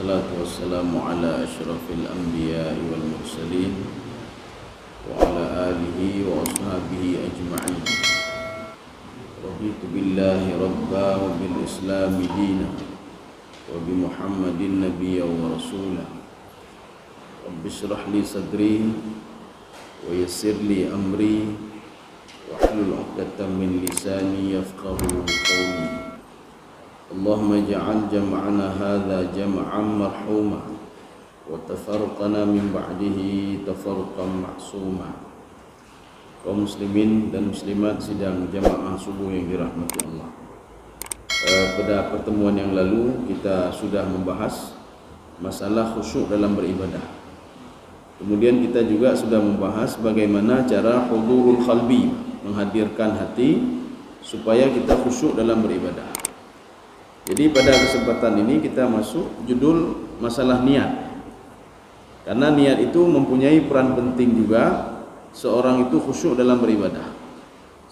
wassalatu wassalamu ala asyrafil anbiya'i wal mursalin wa ala alihi wa ashabihi ajma'in. Raditu billahi rabba wa bil islami dina wa bi muhammadin nabiyya wa rasulah. Rabbi shrah li sadri wa yassir li amri wahlul 'uqdatam min lisani yafqahu qawli. Allahumma ij'al jam'ana hadza jam'an marhuma wa tafarraqana min ba'dihi tafarruqan ma'suma. Kaum muslimin dan muslimat sidang jamaah subuh yang dirahmati Allah. Pada pertemuan yang lalu kita sudah membahas masalah khusyuk dalam beribadah. Kemudian kita juga sudah membahas bagaimana cara hudurul qalbi, menghadirkan hati supaya kita khusyuk dalam beribadah. Jadi pada kesempatan ini kita masuk judul masalah niat. Karena niat itu mempunyai peran penting juga seorang itu khusyuk dalam beribadah.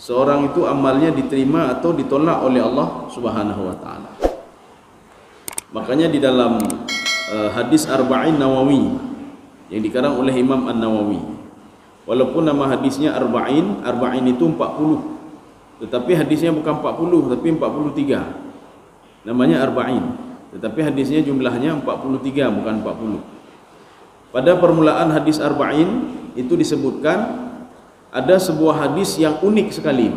Seorang itu amalnya diterima atau ditolak oleh Allah Subhanahu wa taala. Makanya di dalam hadis Arba'in Nawawi yang dikarang oleh Imam An-Nawawi, walaupun nama hadisnya Arba'in, Arba'in itu 40. Tetapi hadisnya bukan 40 tapi 43. Namanya Arba'in, tetapi hadisnya jumlahnya 43 bukan 40. Pada permulaan hadis Arba'in itu disebutkan ada sebuah hadis yang unik sekali.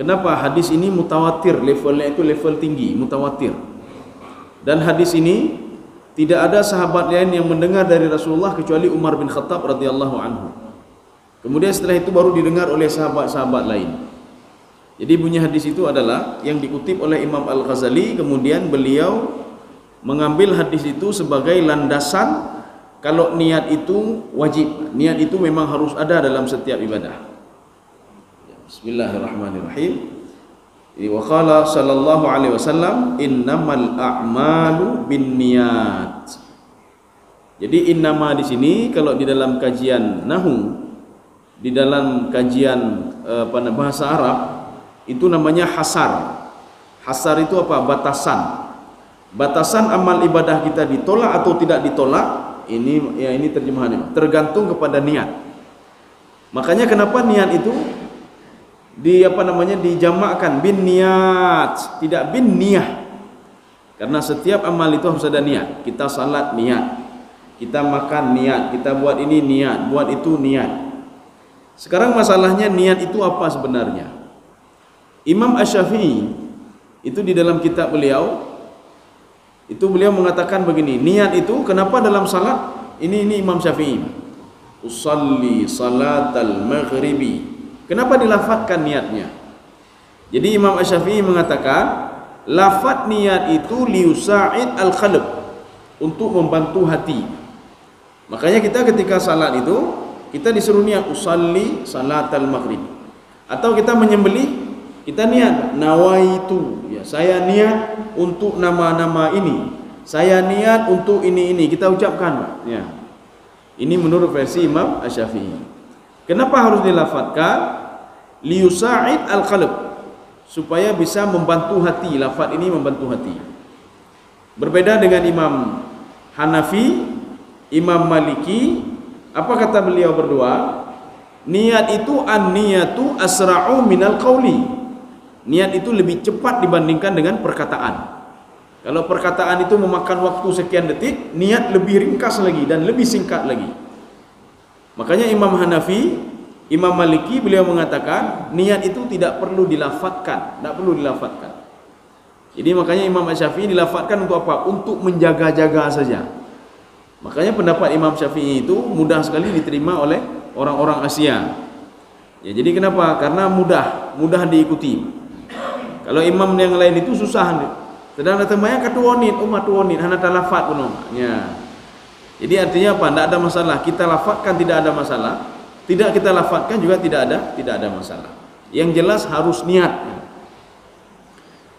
Kenapa? Hadis ini mutawatir, levelnya itu level tinggi, mutawatir. Dan hadis ini tidak ada sahabat lain yang mendengar dari Rasulullah kecuali Umar bin Khattab radhiyallahu anhu. Kemudian setelah itu baru didengar oleh sahabat-sahabat lain. Jadi bunyi hadis itu adalah yang dikutip oleh Imam Al-Ghazali, kemudian beliau mengambil hadis itu sebagai landasan kalau niat itu wajib. Niat itu memang harus ada dalam setiap ibadah. Bismillahirrahmanirrahim. Wa qala sallallahu alaihi wasallam innamal a'malu binniyat. Jadi innama di sini kalau di dalam kajian nahwu, di dalam kajian bahasa Arab itu namanya hasar. Hasar itu apa? Batasan. Batasan amal ibadah kita ditolak atau tidak ditolak, ini terjemahannya. Tergantung kepada niat. Makanya kenapa niat itu dijamakkan bin niat, tidak bin niyah. Karena setiap amal itu harus ada niat. Kita salat niat, kita makan niat, kita buat ini niat, buat itu niat. Sekarang masalahnya niat itu apa sebenarnya? Imam Asy-Syafi'i itu di dalam kitab beliau itu beliau mengatakan begini, niat itu kenapa dalam salat ini Imam Syafi'i, usalli salatal maghribi, kenapa dilafadzkan niatnya? Jadi Imam Asy-Syafi'i mengatakan lafaz niat itu liusa'id al-qalb, untuk membantu hati. Makanya kita ketika salat itu kita disuruh niat usalli salatal maghrib, atau kita menyembelih kita niat nawaitu, ya, saya niat untuk nama-nama ini, saya niat untuk ini kita ucapkan, ya. Ini menurut versi Imam Asy-Syafi'i. Kenapa harus dilafadzkan? Liyusa'id al-qalb, supaya bisa membantu hati. Lafaz ini membantu hati. Berbeda dengan Imam Hanafi, Imam Maliki. Apa kata beliau berdua? Niat itu an-niyatu asra'u minal qawli. Niat itu lebih cepat dibandingkan dengan perkataan. Kalau perkataan itu memakan waktu sekian detik, niat lebih ringkas lagi dan lebih singkat lagi. Makanya Imam Hanafi, Imam Maliki beliau mengatakan niat itu tidak perlu dilafadzkan, tidak perlu dilafadzkan. Jadi makanya Imam Syafi'i dilafadzkan untuk apa? Untuk menjaga-jaga saja. Makanya pendapat Imam Syafi'i itu mudah sekali diterima oleh orang-orang Asia. Ya, jadi kenapa? Karena mudah diikuti. Kalau imam yang lain itu susah. Sedang datangnya katuonit, matuonit, hana talafat pun. Ya. Jadi artinya apa? Tidak ada masalah. Kita lafadzkan tidak ada masalah. Tidak kita lafadzkan juga tidak ada masalah. Yang jelas harus niat.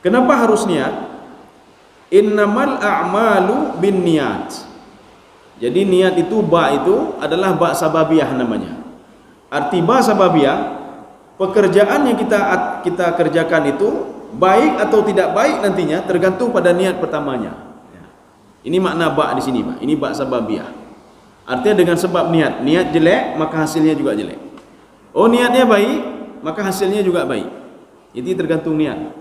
Kenapa harus niat? Innamal a'malu bin niat. Jadi niat itu itu adalah sababiyah namanya. Arti sababiyah, pekerjaan yang kita kerjakan itu baik atau tidak baik nantinya tergantung pada niat pertamanya. Ini makna ba' di sini, Pak. Ini ba' sababiyah. Artinya dengan sebab niat. Niat jelek, maka hasilnya juga jelek. Oh, niatnya baik, maka hasilnya juga baik. Jadi tergantung niat.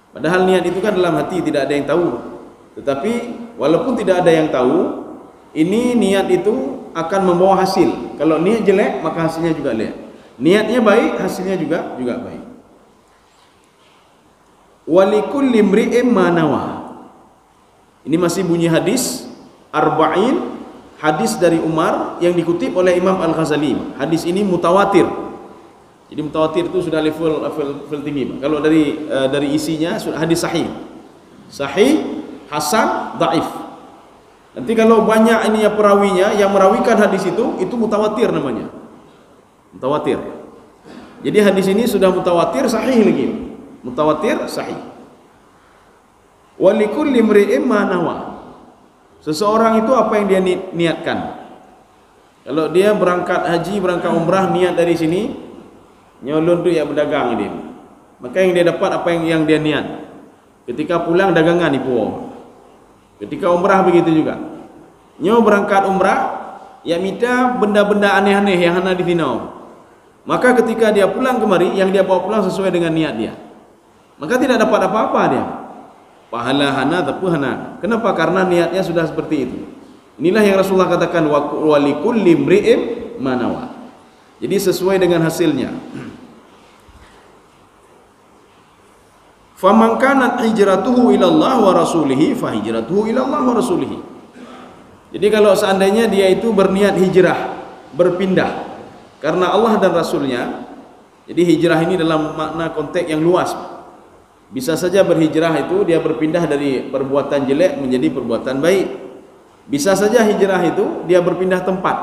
Padahal niat itu kan dalam hati, tidak ada yang tahu. Tetapi walaupun tidak ada yang tahu, ini niat itu akan membawa hasil. Kalau niat jelek, maka hasilnya juga jelek. Niatnya baik, hasilnya juga baik. Walikulli imri'in ma nawa. Ini masih bunyi hadis arba'in, hadis dari Umar yang dikutip oleh Imam Al-Ghazali. Hadis ini mutawatir. Jadi mutawatir itu sudah level tinggi. Kalau dari isinya sudah hadis sahih. Sahih, hasan, dhaif. Nanti kalau banyak ini ya perawinya yang merawikan hadis itu mutawatir namanya. Mutawatir. Jadi hadis ini sudah mutawatir sahih lagi. Mutawatir sahih. Walikulli imri'in ma nawa. Seseorang itu apa yang dia niatkan. Kalau dia berangkat haji, berangkat umrah, niat dari sini, nyolon tu ya berdagang dia. Maka yang dia dapat apa yang dia niat. Ketika pulang dagangan di Pulau. Ketika umrah begitu juga. Nyo berangkat umrah, ya minta benda-benda aneh-aneh yang hana di tinau. Maka ketika dia pulang kemari, yang dia bawa pulang sesuai dengan niat dia. Maka tidak dapat apa-apa dia. Pahala hana tapi hana. Kenapa? Karena niatnya sudah seperti itu. Inilah yang Rasulullah katakan walikulli imri'in ma nawa. Jadi sesuai dengan hasilnya. Faman kanat hijratuhu ila Allah wa rasulih fa hijratuhu ila Allah wa rasulih. Jadi kalau seandainya dia itu berniat hijrah, berpindah karena Allah dan Rasulnya. Jadi hijrah ini dalam makna konteks yang luas. Bisa saja berhijrah itu dia berpindah dari perbuatan jelek menjadi perbuatan baik. Bisa saja hijrah itu dia berpindah tempat.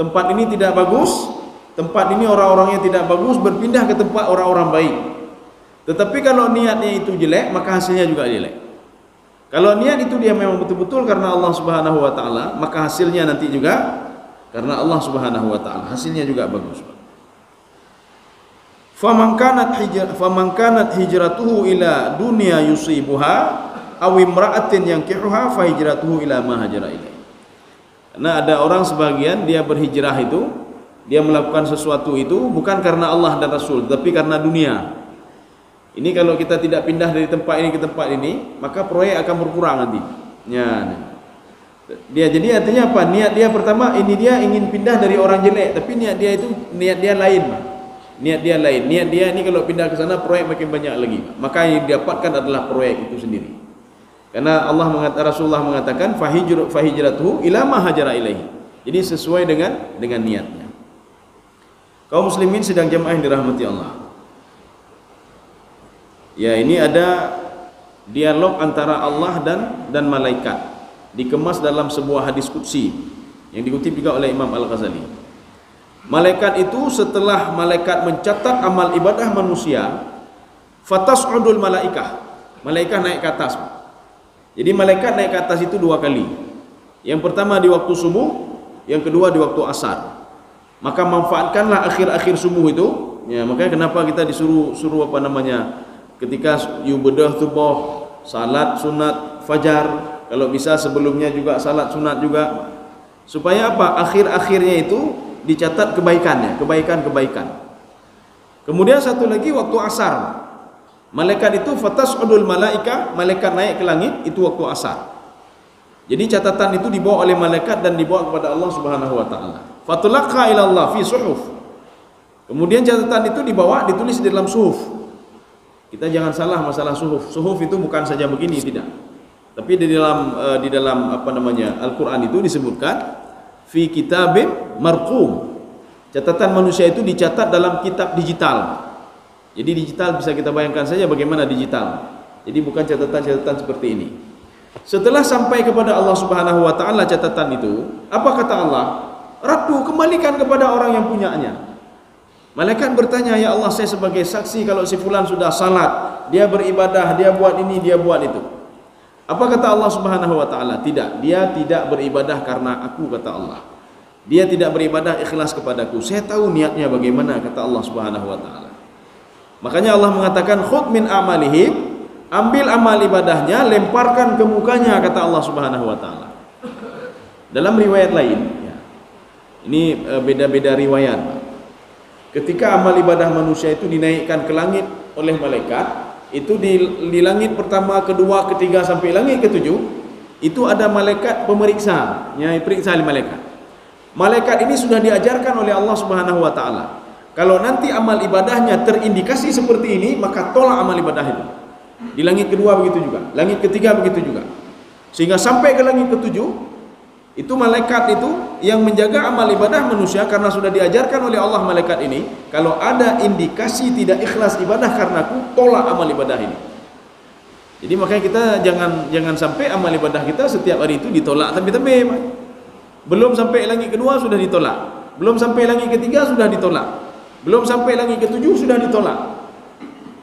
Tempat ini tidak bagus, tempat ini orang-orangnya tidak bagus, berpindah ke tempat orang-orang baik. Tetapi kalau niatnya itu jelek, maka hasilnya juga jelek. Kalau niat itu dia memang betul-betul karena Allah Subhanahu wa taala, maka hasilnya nanti juga karena Allah Subhanahu wa taala. Hasilnya juga bagus. Faman kanat hijratuhu ila dunya yusibuha aw imra'atin yankihuha fa hijratuhu ila ma hajara ilaih. Karena ada orang sebagian dia berhijrah itu, dia melakukan sesuatu itu bukan karena Allah dan Rasul, tapi karena dunia. Ini kalau kita tidak pindah dari tempat ini ke tempat ini, maka proyek akan berkurang nanti. Ya. Dia jadi artinya apa? Niat dia pertama ini dia ingin pindah dari orang jelek, tapi niat dia lain. Niat dia lain. Niat dia ini kalau pindah ke sana proyek makin banyak lagi. Maka yang didapatkan adalah proyek itu sendiri. Karena Rasulullah mengatakan fahijratuhu ila ma hajara ilaihi. Jadi sesuai dengan niatnya. Kaum muslimin sedang jamaah yang dirahmati Allah. Ya, ini ada dialog antara Allah dan malaikat. Dikemas dalam sebuah hadis qudsi yang dikutip juga oleh Imam Al-Ghazali. Malaikat itu setelah malaikat mencatat amal ibadah manusia, fatas'udul malaikah. Malaikat naik ke atas. Jadi malaikat naik ke atas itu 2 kali. Yang pertama di waktu subuh, yang kedua di waktu asar. Maka manfaatkanlah akhir-akhir subuh itu. Ya, makanya kenapa kita disuruh apa namanya? Ketika yubedah subuh, salat sunat fajar, kalau bisa sebelumnya juga salat sunat juga. Supaya apa? Akhir-akhirnya itu dicatat kebaikannya, kebaikan. Kemudian satu lagi waktu asar. Malaikat itu fatas'udul malaika, malaikat naik ke langit itu waktu asar. Jadi catatan itu dibawa oleh malaikat dan dibawa kepada Allah Subhanahu wa taala. Fatulaqqa ila Allah fi suhuf. Kemudian catatan itu dibawa ditulis di dalam suhuf. Kita jangan salah masalah suhuf. Suhuf itu bukan saja begini, tidak. Tapi di dalam apa namanya? Al-Qur'an itu disebutkan fi kitabim marqum. Catatan manusia itu dicatat dalam kitab digital. Jadi digital bisa kita bayangkan saja bagaimana digital. Jadi bukan catatan-catatan seperti ini. Setelah sampai kepada Allah Subhanahu wa taala catatan itu, apa kata Allah? Raddu, kembalikan kepada orang yang punyanya. Malaikat bertanya, ya Allah, saya sebagai saksi kalau si fulan sudah salat, dia beribadah, dia buat ini, dia buat itu. Apa kata Allah Subhanahu wa taala? Tidak, dia tidak beribadah karena aku, kata Allah. Dia tidak beribadah ikhlas kepadaku. Saya tahu niatnya bagaimana, kata Allah Subhanahu wa taala. Makanya Allah mengatakan khudh min a'malihim ambil amal ibadahnya, lemparkan ke mukanya, kata Allah Subhanahu wa taala. Dalam riwayat lain, ya, ini beda-beda riwayat. Ketika amal ibadah manusia itu dinaikkan ke langit oleh malaikat, itu di langit pertama, kedua, ketiga sampai langit ketujuh, itu ada malaikat pemeriksa, yang periksa malaikat. Malaikat ini sudah diajarkan oleh Allah Subhanahu wa taala. Kalau nanti amal ibadahnya terindikasi seperti ini, maka tolak amal ibadah itu. Di langit kedua begitu juga, langit ketiga begitu juga. Sehingga sampai ke langit ketujuh, itu malaikat itu yang menjaga amal ibadah manusia, karena sudah diajarkan oleh Allah malaikat ini, kalau ada indikasi tidak ikhlas ibadah karenaku, tolak amal ibadah ini. Jadi makanya kita jangan sampai amal ibadah kita setiap hari itu ditolak tapi-tapi. Belum sampai langit kedua sudah ditolak, belum sampai langit ketiga sudah ditolak, belum sampai langit ketujuh sudah ditolak.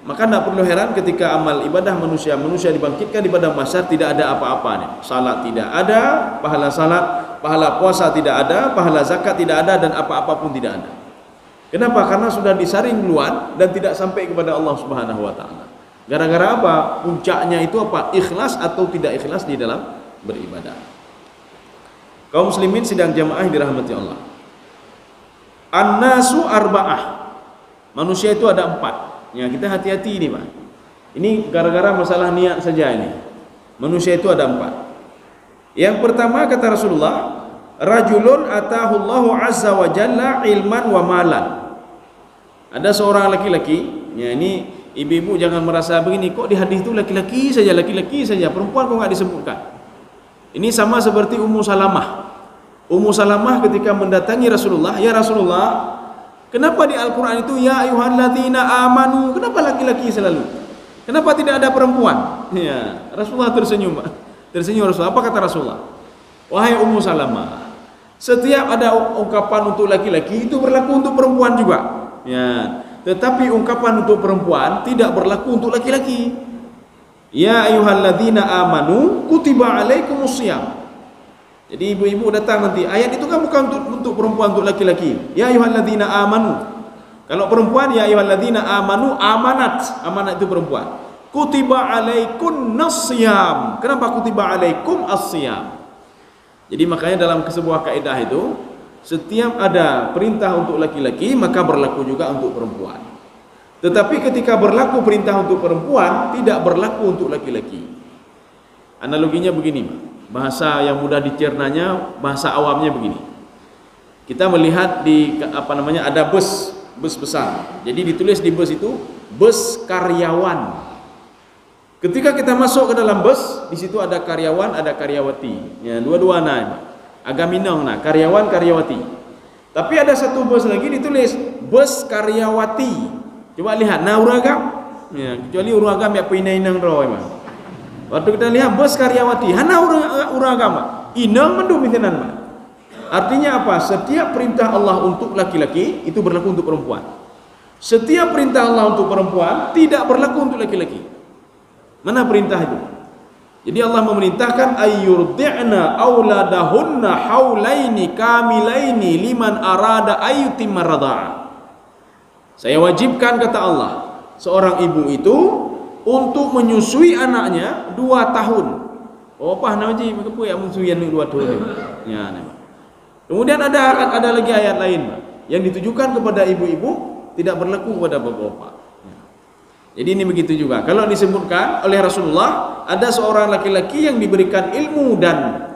Maka tidak perlu heran ketika amal ibadah manusia dibangkitkan di padang mahsyar, tidak ada apa-apanya. Salat tidak ada, pahala salat, pahala puasa tidak ada, pahala zakat tidak ada, dan apa-apa pun tidak ada. Kenapa? Karena sudah disaring duluan dan tidak sampai kepada Allah Subhanahu wa taala. Gara-gara apa? Puncaknya itu apa? Ikhlas atau tidak ikhlas di dalam beribadah. Kaum muslimin sidang jamaah dirahmati Allah. An-nasu arba'ah. Manusia itu ada 4. Ya, kita hati-hati ini, Pak. Ini gara-gara masalah niat saja ini. Manusia itu ada 4. Yang pertama kata Rasulullah, rajulun atahullahu azza wa jalla ilman wa malan. Ada seorang laki-laki, ya ini ibu-ibu jangan merasa begini, kok di hadis itu laki-laki saja, perempuan kok enggak disebutkan. Ini sama seperti Ummu Salamah. Ummu Salamah ketika mendatangi Rasulullah, ya Rasulullah, kenapa di Al-Quran itu ya ayyuhalladzina amanu, kenapa laki-laki selalu? Kenapa tidak ada perempuan? Ya, Rasulullah tersenyum. Tersenyum Rasulullah. Apa kata Rasulullah? Wahai Ummu Salamah, setiap ada ungkapan untuk laki-laki itu berlaku untuk perempuan juga. Ya, tetapi ungkapan untuk perempuan tidak berlaku untuk laki-laki. Ya ayyuhalladzina amanu kutiba alaikumusiyam. Jadi ibu-ibu datang nanti, ayat itu kan bukan untuk perempuan, untuk laki-laki. Ya ayyuhalladzina amanu. Kalau perempuan, ya ayyuhalladzina amanu, amanat itu perempuan. Kutiba alaikumus siyam. Kenapa kutiba alaikum as-siyam? Jadi makanya dalam sebuah kaidah itu, setiap ada perintah untuk laki-laki maka berlaku juga untuk perempuan. Tetapi ketika berlaku perintah untuk perempuan, tidak berlaku untuk laki-laki. Analoginya begini, bahasa yang mudah dicernanya, bahasa awamnya begini. Kita melihat di ada bus besar. Jadi ditulis di bus itu bus karyawan. Ketika kita masuk ke dalam bus, di situ ada karyawan, ada karyawati. Ya, dua-dua agak minang karyawan, karyawati. Tapi ada satu bus lagi ditulis bus karyawati. Coba lihat, uragam. Ya, kecuali uragam ya pinainang roh emang. Waktu kita lihat bus karyawati, hana uragam, inang mendum itenan. Artinya apa? Setiap perintah Allah untuk laki-laki itu berlaku untuk perempuan. Setiap perintah Allah untuk perempuan tidak berlaku untuk laki-laki. Mana perintah itu? Jadi Allah memerintahkan ayyurdi'na auladahunna haulaini kamilaini liman arada ayyutimma radha'a. Saya wajibkan, kata Allah, seorang ibu itu untuk menyusui anaknya 2 tahun. Oh, apa nama ji? Kenapa yang menyusui anak 2 tahun? Ya, kemudian ada lagi ayat lain yang ditujukan kepada ibu-ibu, tidak berlaku kepada bapak-bapak. Jadi ini begitu juga. Kalau disebutkan oleh Rasulullah, ada seorang laki-laki yang diberikan ilmu dan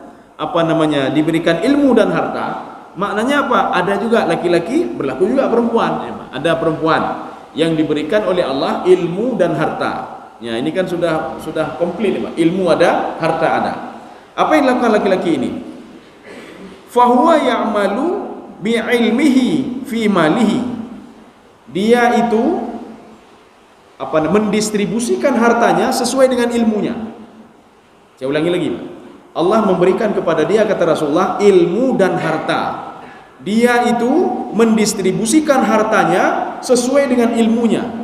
diberikan ilmu dan harta. Maknanya apa? Ada juga laki-laki, berlaku juga perempuan. Ada perempuan yang diberikan oleh Allah ilmu dan harta. Ya, ini kan sudah komplit, ilmu ada, harta ada. Apa yang dilakukan laki-laki ini? Fahuwa ya'malu bi'ilmihi fi malihi. Dia itu mendistribusikan hartanya sesuai dengan ilmunya. Saya ulangi lagi. Allah memberikan kepada dia, kata Rasulullah, ilmu dan harta. Dia itu mendistribusikan hartanya sesuai dengan ilmunya.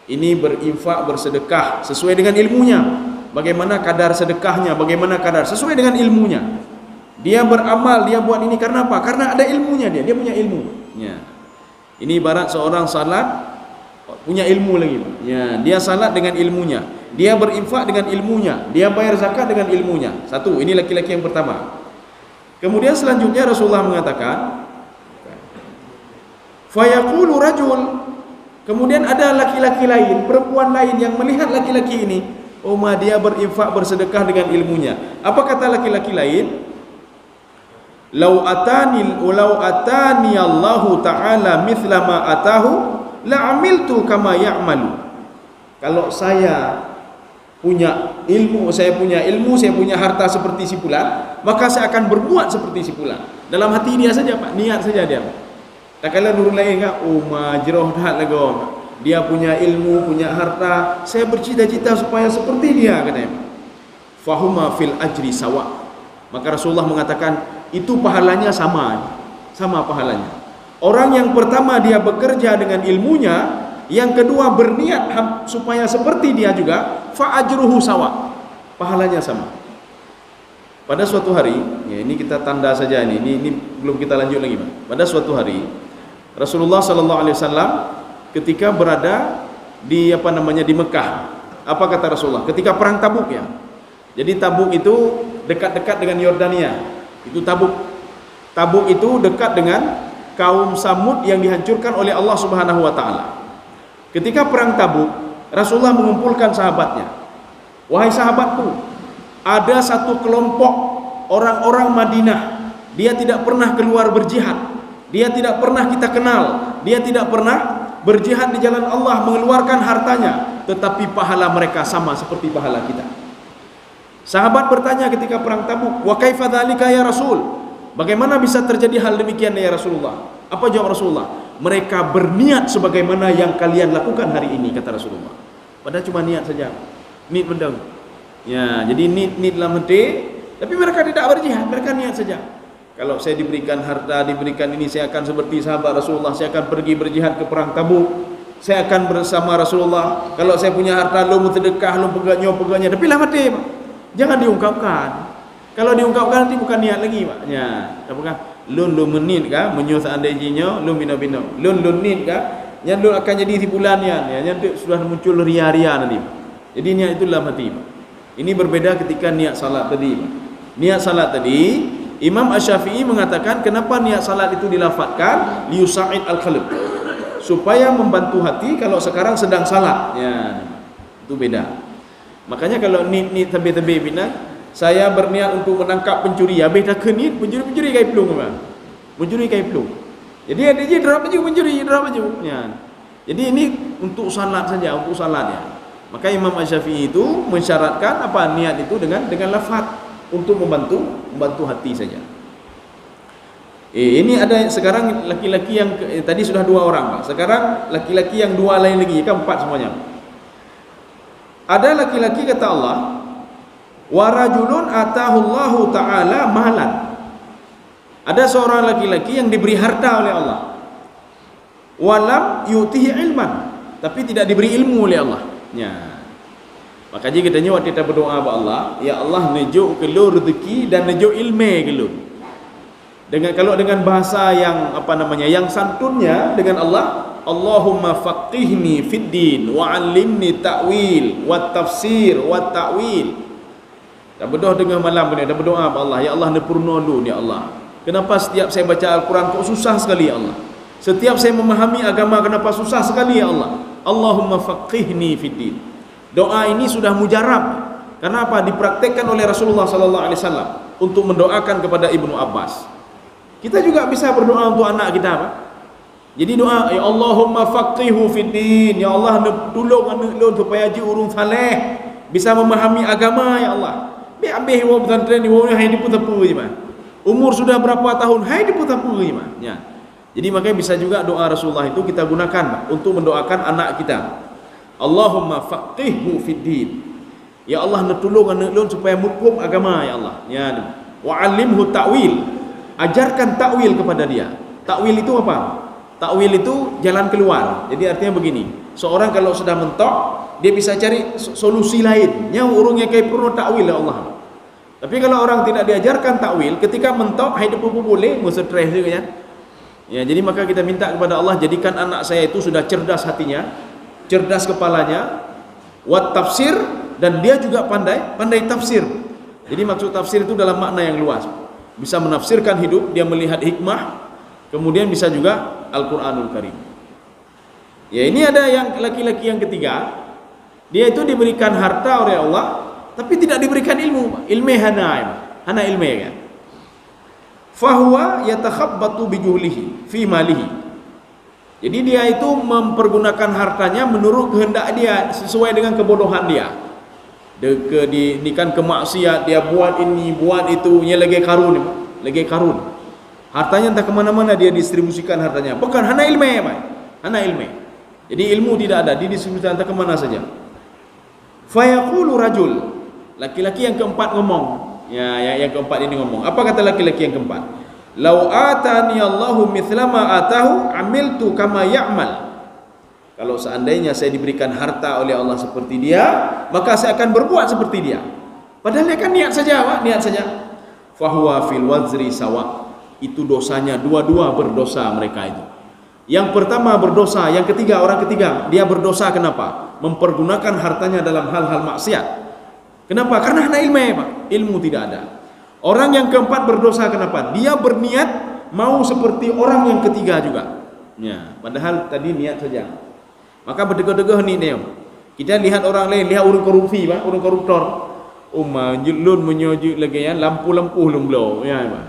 Ini berinfak, bersedekah sesuai dengan ilmunya. Bagaimana kadar sedekahnya, bagaimana kadar sesuai dengan ilmunya. Dia beramal, dia buat ini karena apa? Karena ada ilmunya dia punya ilmu. Ya. Ini ibarat seorang salat punya ilmu lagi. Ya, dia salat dengan ilmunya. dia berinfak dengan ilmunya, dia bayar zakat dengan ilmunya. Satu, ini laki-laki yang pertama. Kemudian selanjutnya Rasulullah mengatakan, fayaqulu rajul, kemudian ada laki-laki lain, perempuan lain yang melihat laki-laki ini, oh dia berinfak bersedekah dengan ilmunya. Apa kata laki-laki lain? Lau atani Allahu ta'ala mithla ma atahu la amiltu kama ya'malu. Kalau saya punya ilmu, saya punya harta seperti si fulan, maka saya akan berbuat seperti si fulan. Dalam hati dia saja, Pak, niat saja dia. Tak kala nurul lain kan, majroh dah lagu. Dia punya ilmu, punya harta, saya bercita-cita supaya seperti dia, katanya. Fahuma fil ajri sawa. Maka Rasulullah mengatakan itu pahalanya sama pahalanya. Orang yang pertama dia bekerja dengan ilmunya, yang kedua berniat supaya seperti dia juga, fa ajruhu sawa, pahalanya sama. Pada suatu hari, ya ini kita tanda saja ini belum kita lanjut lagi, Pak. Pada suatu hari Rasulullah sallallahu alaihi wasallam ketika berada di di Mekah, apa kata Rasulullah? Ketika perang Tabuk ya. Jadi Tabuk itu dekat-dekat dengan Yordania. Itu Tabuk. Tabuk itu dekat dengan kaum Samud yang dihancurkan oleh Allah Subhanahu wa taala. Ketika perang Tabuk, Rasulullah mengumpulkan sahabatnya. Wahai sahabatku, ada satu kelompok orang-orang Madinah, dia tidak pernah keluar berjihad, dia tidak pernah kita kenal, dia tidak pernah berjihad di jalan Allah, mengeluarkan hartanya, tetapi pahala mereka sama seperti pahala kita. Sahabat bertanya ketika perang Tabuk, wa kaifa dzalika ya Rasul? Bagaimana bisa terjadi hal demikian ya Rasulullah? Apa jawab Rasulullah? Mereka berniat sebagaimana yang kalian lakukan hari ini, kata Rasulullah. Padahal cuma niat saja, niat mendang. Ya, jadi niat dalam hati, tapi mereka tidak berjihad, mereka niat saja. Kalau saya diberikan harta, diberikan ini, saya akan seperti sahabat Rasulullah, saya akan pergi berjihad ke perang Tabuk, saya akan bersama Rasulullah. Kalau saya punya harta, lu sedekah, lu pegangnya, tapi lah mati, Pak. Jangan diungkapkan. Kalau diungkapkan nanti bukan niat lagi, Pak. Ya, apakah lun menit kah menyuh seandainya lun bina lun nit kah yang lun akan jadi timbulan ya yang sudah muncul ria-ria nanti. Jadi niat itu dalam hati, Pak. Ini berbeda ketika niat salat tadi, Pak. Niat salat tadi Imam Asy-Syafi'i mengatakan kenapa niat salat itu dilafadzkan liyusa'id al-qalb, supaya membantu hati kalau sekarang sedang salat. Ya, itu beda. Makanya kalau nit tebe-tebe bina, saya berniat untuk menangkap pencuri, habis dah kenit pencuri kai pelung, Bang. Pencuri kai pelung. Jadi ada je drop baju pencuri, drop baju. Ya. Jadi ini untuk salat saja, untuk salat ya. Maka Imam Asy-Syafi'i itu mensyaratkan apa niat itu dengan lafaz untuk membantu hati saja. Ini ada sekarang laki-laki yang tadi sudah 2 orang, Pak. Sekarang laki-laki yang 2 lain lagi, kan 4 semuanya. Ada laki-laki kata Allah, wa rajulun atahullahu ta'ala malan. Ada seorang laki-laki yang diberi harta oleh Allah, walam yu'tihi ilman, tapi tidak diberi ilmu oleh Allah. Ya. Makanya katanya waktu kita berdoa kepada Allah, ya Allah nejuk kelur rezeki dan nejuk ilmu kelur. Kalau dengan bahasa yang yang santunnya dengan Allah, Allahumma faqihni fid din wa 'allimni ta'wil wa tafsir wa ta'wil. Dah berdoa dengan malam ni, dah berdoa kepada Allah, ya Allah nepurno dulu ya Allah. Kenapa setiap saya baca Al-Quran kok susah sekali ya Allah? Setiap saya memahami agama kenapa susah sekali ya Allah? Allahumma faqihni fid din. Doa ini sudah mujarab. Karena apa? Dipraktekkan oleh Rasulullah sallallahu alaihi wasallam untuk mendoakan kepada Ibnu Abbas. Kita juga bisa berdoa untuk anak kita, Pak. Jadi doa, ya Allahumma faqihu fid din, ya Allah tolong anak lu supaya ji urung saleh, bisa memahami agama ya Allah. Ambil wa pesantren ni wa hai diputar-putar je, Pak. Umur sudah berapa tahun, hai diputar-putar je, Pak. Ya. Jadi makanya bisa juga doa Rasulullah itu kita gunakan, Pak, untuk mendoakan anak kita. Allahumma faqihhu fid din. Ya Allah tolong anak lu supaya hukum agama ya Allah. Ya. Wa 'allimhu ta'wil. Ajarkan takwil kepada dia. Takwil itu apa? Takwil itu jalan keluar. Jadi artinya begini, seorang kalau sudah mentok, dia bisa cari solusi lain. Yang urungnya kayak purno takwil ya Allah. Tapi kalau orang tidak diajarkan takwil, ketika mentok hidup boleh, mesti stres juga ya. Ya, jadi maka kita minta kepada Allah, jadikan anak saya itu sudah cerdas hatinya, cerdas kepalanya, wat tafsir dan dia juga pandai tafsir. Jadi maksud tafsir itu dalam makna yang luas. Bisa menafsirkan hidup, dia melihat hikmah, kemudian bisa juga Al-Qur'anul Karim. Ya, ini ada yang laki-laki yang ketiga, dia itu diberikan harta oleh Allah tapi tidak diberikan ilmu. Ilmu hana ilmu kan. Fahuwa yatakhabbatu bijuhlihi fi malihi. Jadi dia itu mempergunakan hartanya menurut kehendak dia, sesuai dengan kebodohan dia. Ini kan kemaksiat, dia buat ini, buat itu, nya lagi karun. Hartanya entah kemana-mana dia distribusikan hartanya. Bukan hana ilmu, hana ilmu. Jadi ilmu tidak ada, didistribusikan entah kemana saja. Fayaqulu rajul, laki-laki yang keempat ngomong. Ya, yang keempat ini ngomong. Apa kata laki-laki yang keempat? Lau atani Allahu mithla ma atahu amiltu kama ya'mal. Kalau seandainya saya diberikan harta oleh Allah seperti dia, maka saya akan berbuat seperti dia. Padahal dia kan niat saja, Pak, niat saja. Fahuwa fil wazri sawa. Itu dosanya dua-dua berdosa mereka itu. Yang pertama berdosa, yang ketiga orang ketiga dia berdosa kenapa? Mempergunakan hartanya dalam hal-hal maksiat. Kenapa? Karena hana ilmu, Pak. Ilmu tidak ada. Orang yang keempat berdosa kenapa? Dia berniat mau seperti orang yang ketiga juga. Ya, padahal tadi niat saja. Maka berdegah-degah ni dia. Kita lihat orang lain, lihat orang korupsi, Pak, orang koruptor. Lun menyojud lagi ya, lampu-lampu lum blow, ya, Pak.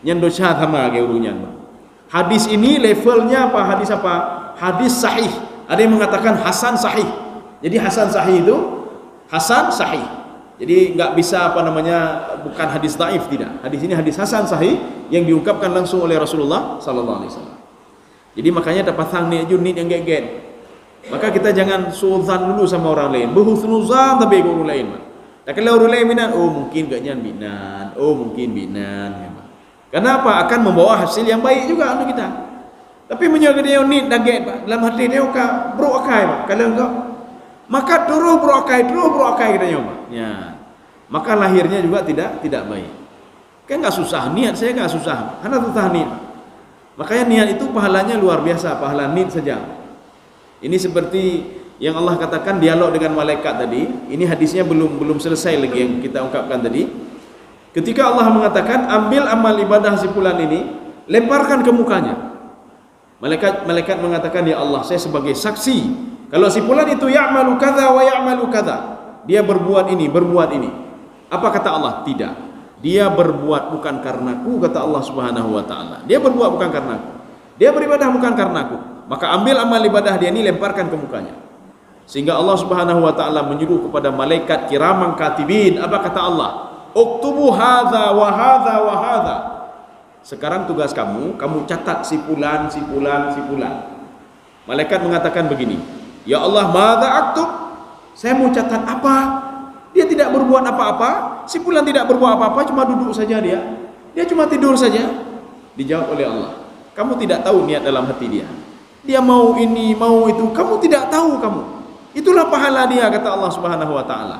Yang dosa sama ke urunyan, Pak. Hadis ini levelnya apa? Hadis apa? Hadis sahih. Ada yang mengatakan hasan sahih. Jadi hasan sahih itu hasan sahih. Jadi enggak bisa apa namanya, bukan hadis dhaif, tidak. Hadis ini hadis hasan sahih yang diungkapkan langsung oleh Rasulullah sallallahu alaihi wasallam. Jadi makanya dapat sang ni junit yang geget. Maka kita jangan suudzon dulu sama orang lain. Berhusnuzan tapi ke orang lain. Tak kalau orang lain binan, oh mungkin gaknya binan, oh mungkin binan. Kenapa? Akan membawa hasil yang baik juga untuk kita. Tapi menjaga dia ni daget, Pak. Dalam hati dia oka, bro akai, Pak. Kalau enggak, maka terus bro akai katanya, Pak. Ya. Maka lahirnya juga tidak baik. Kan enggak susah, niat saya enggak susah. Hanya susah niat. Makanya niat itu pahalanya luar biasa, pahala niat saja. Ini seperti yang Allah katakan dialog dengan malaikat tadi. Ini hadisnya belum selesai lagi yang kita ungkapkan tadi. Ketika Allah mengatakan ambil amal ibadah si fulan ini, lemparkan ke mukanya. Malaikat mengatakan, ya Allah, saya sebagai saksi kalau si fulan itu ya'malu kadza wa ya'malu kadza. Dia berbuat ini, berbuat ini. Apa kata Allah? Tidak. Dia berbuat bukan karenaku, kata Allah Subhanahu wa taala. Dia berbuat bukan karenaku. Dia beribadah bukan karenaku. Maka ambil amal ibadah dia ini, lemparkan ke mukanya. Sehingga Allah Subhanahu wa taala menyuruh kepada malaikat kiraman katibin. Apa kata Allah? Uktubu hadza wa hadza wa hadza. Sekarang tugas kamu catat si fulan. Malaikat mengatakan begini, ya Allah, madza aktub? Saya mau catat apa? Dia tidak berbuat apa-apa, si fulan tidak berbuat apa-apa, cuma duduk saja dia. Dia cuma tidur saja. Dijawab oleh Allah, kamu tidak tahu niat dalam hati dia. Dia mau ini, mau itu, kamu tidak tahu kamu. Itulah pahala dia, kata Allah Subhanahu wa taala.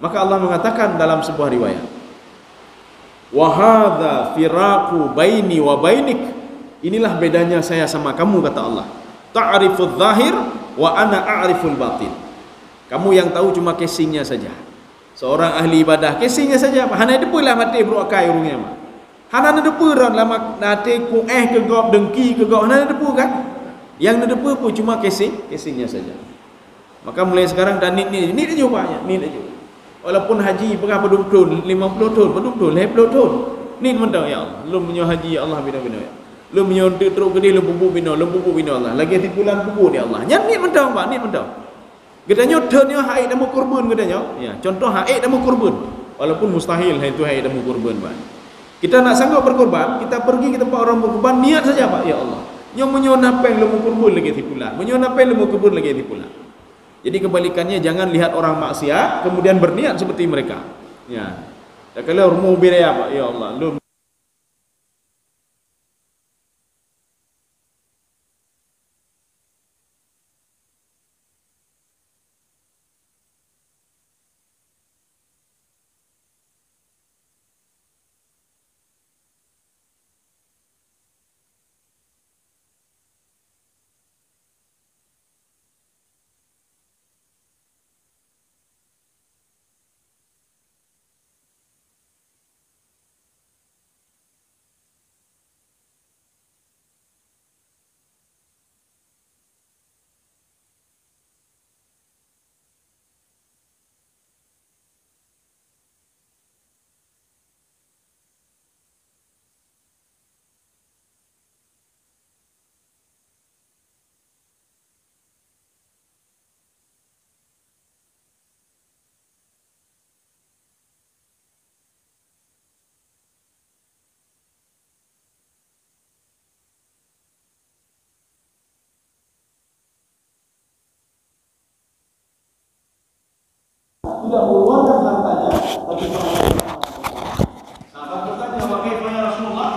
Maka Allah mengatakan dalam sebuah riwayat, wa hadza firaqu baini wa bainik. Inilah bedanya saya sama kamu, kata Allah. Ta'rifudz zahir wa ana a'riful batin. Kamu yang tahu cuma casingnya saja. Seorang ahli ibadah casingnya saja. Hana depulah mati bro akai urungnya mah. Hana depu ron lama nate ku ke gop dengki ke gop hana depu kan? Yang depu pun cuma casingnya saja. Maka mulai sekarang dan ni aja banyak, ni aja. Walaupun haji berapa 20 tahun, 50 tahun, 60 tahun. Ni mentang ya Allah. Lu menyo haji ya Allah bina-bina ya. Lu menyo teruk gede lu bubu bina Allah. Lagi tipulan bubu dia Allah. Nyan ni mentang Pak, ni mentang. Gedanya denya haid dan kurban gedanya. Ya, contoh haid dan kurban. Walaupun mustahil itu haid dan kurban, Pak. Kita nak sanggup berkorban, kita pergi ke tempat orang berkorban, niat saja Pak, ya Allah. Yang menyonapeng lu kurban lagi tipulan. Menyonapeng lu kurban lagi tipulan. Jadi kebalikannya, jangan lihat orang maksiat kemudian berniat seperti mereka. Ya. Kalau mau biraya Pak, ya Allah, lu tidak mengeluarkan hartanya, tapi sahabat bertanya, bagaimana Rasulullah?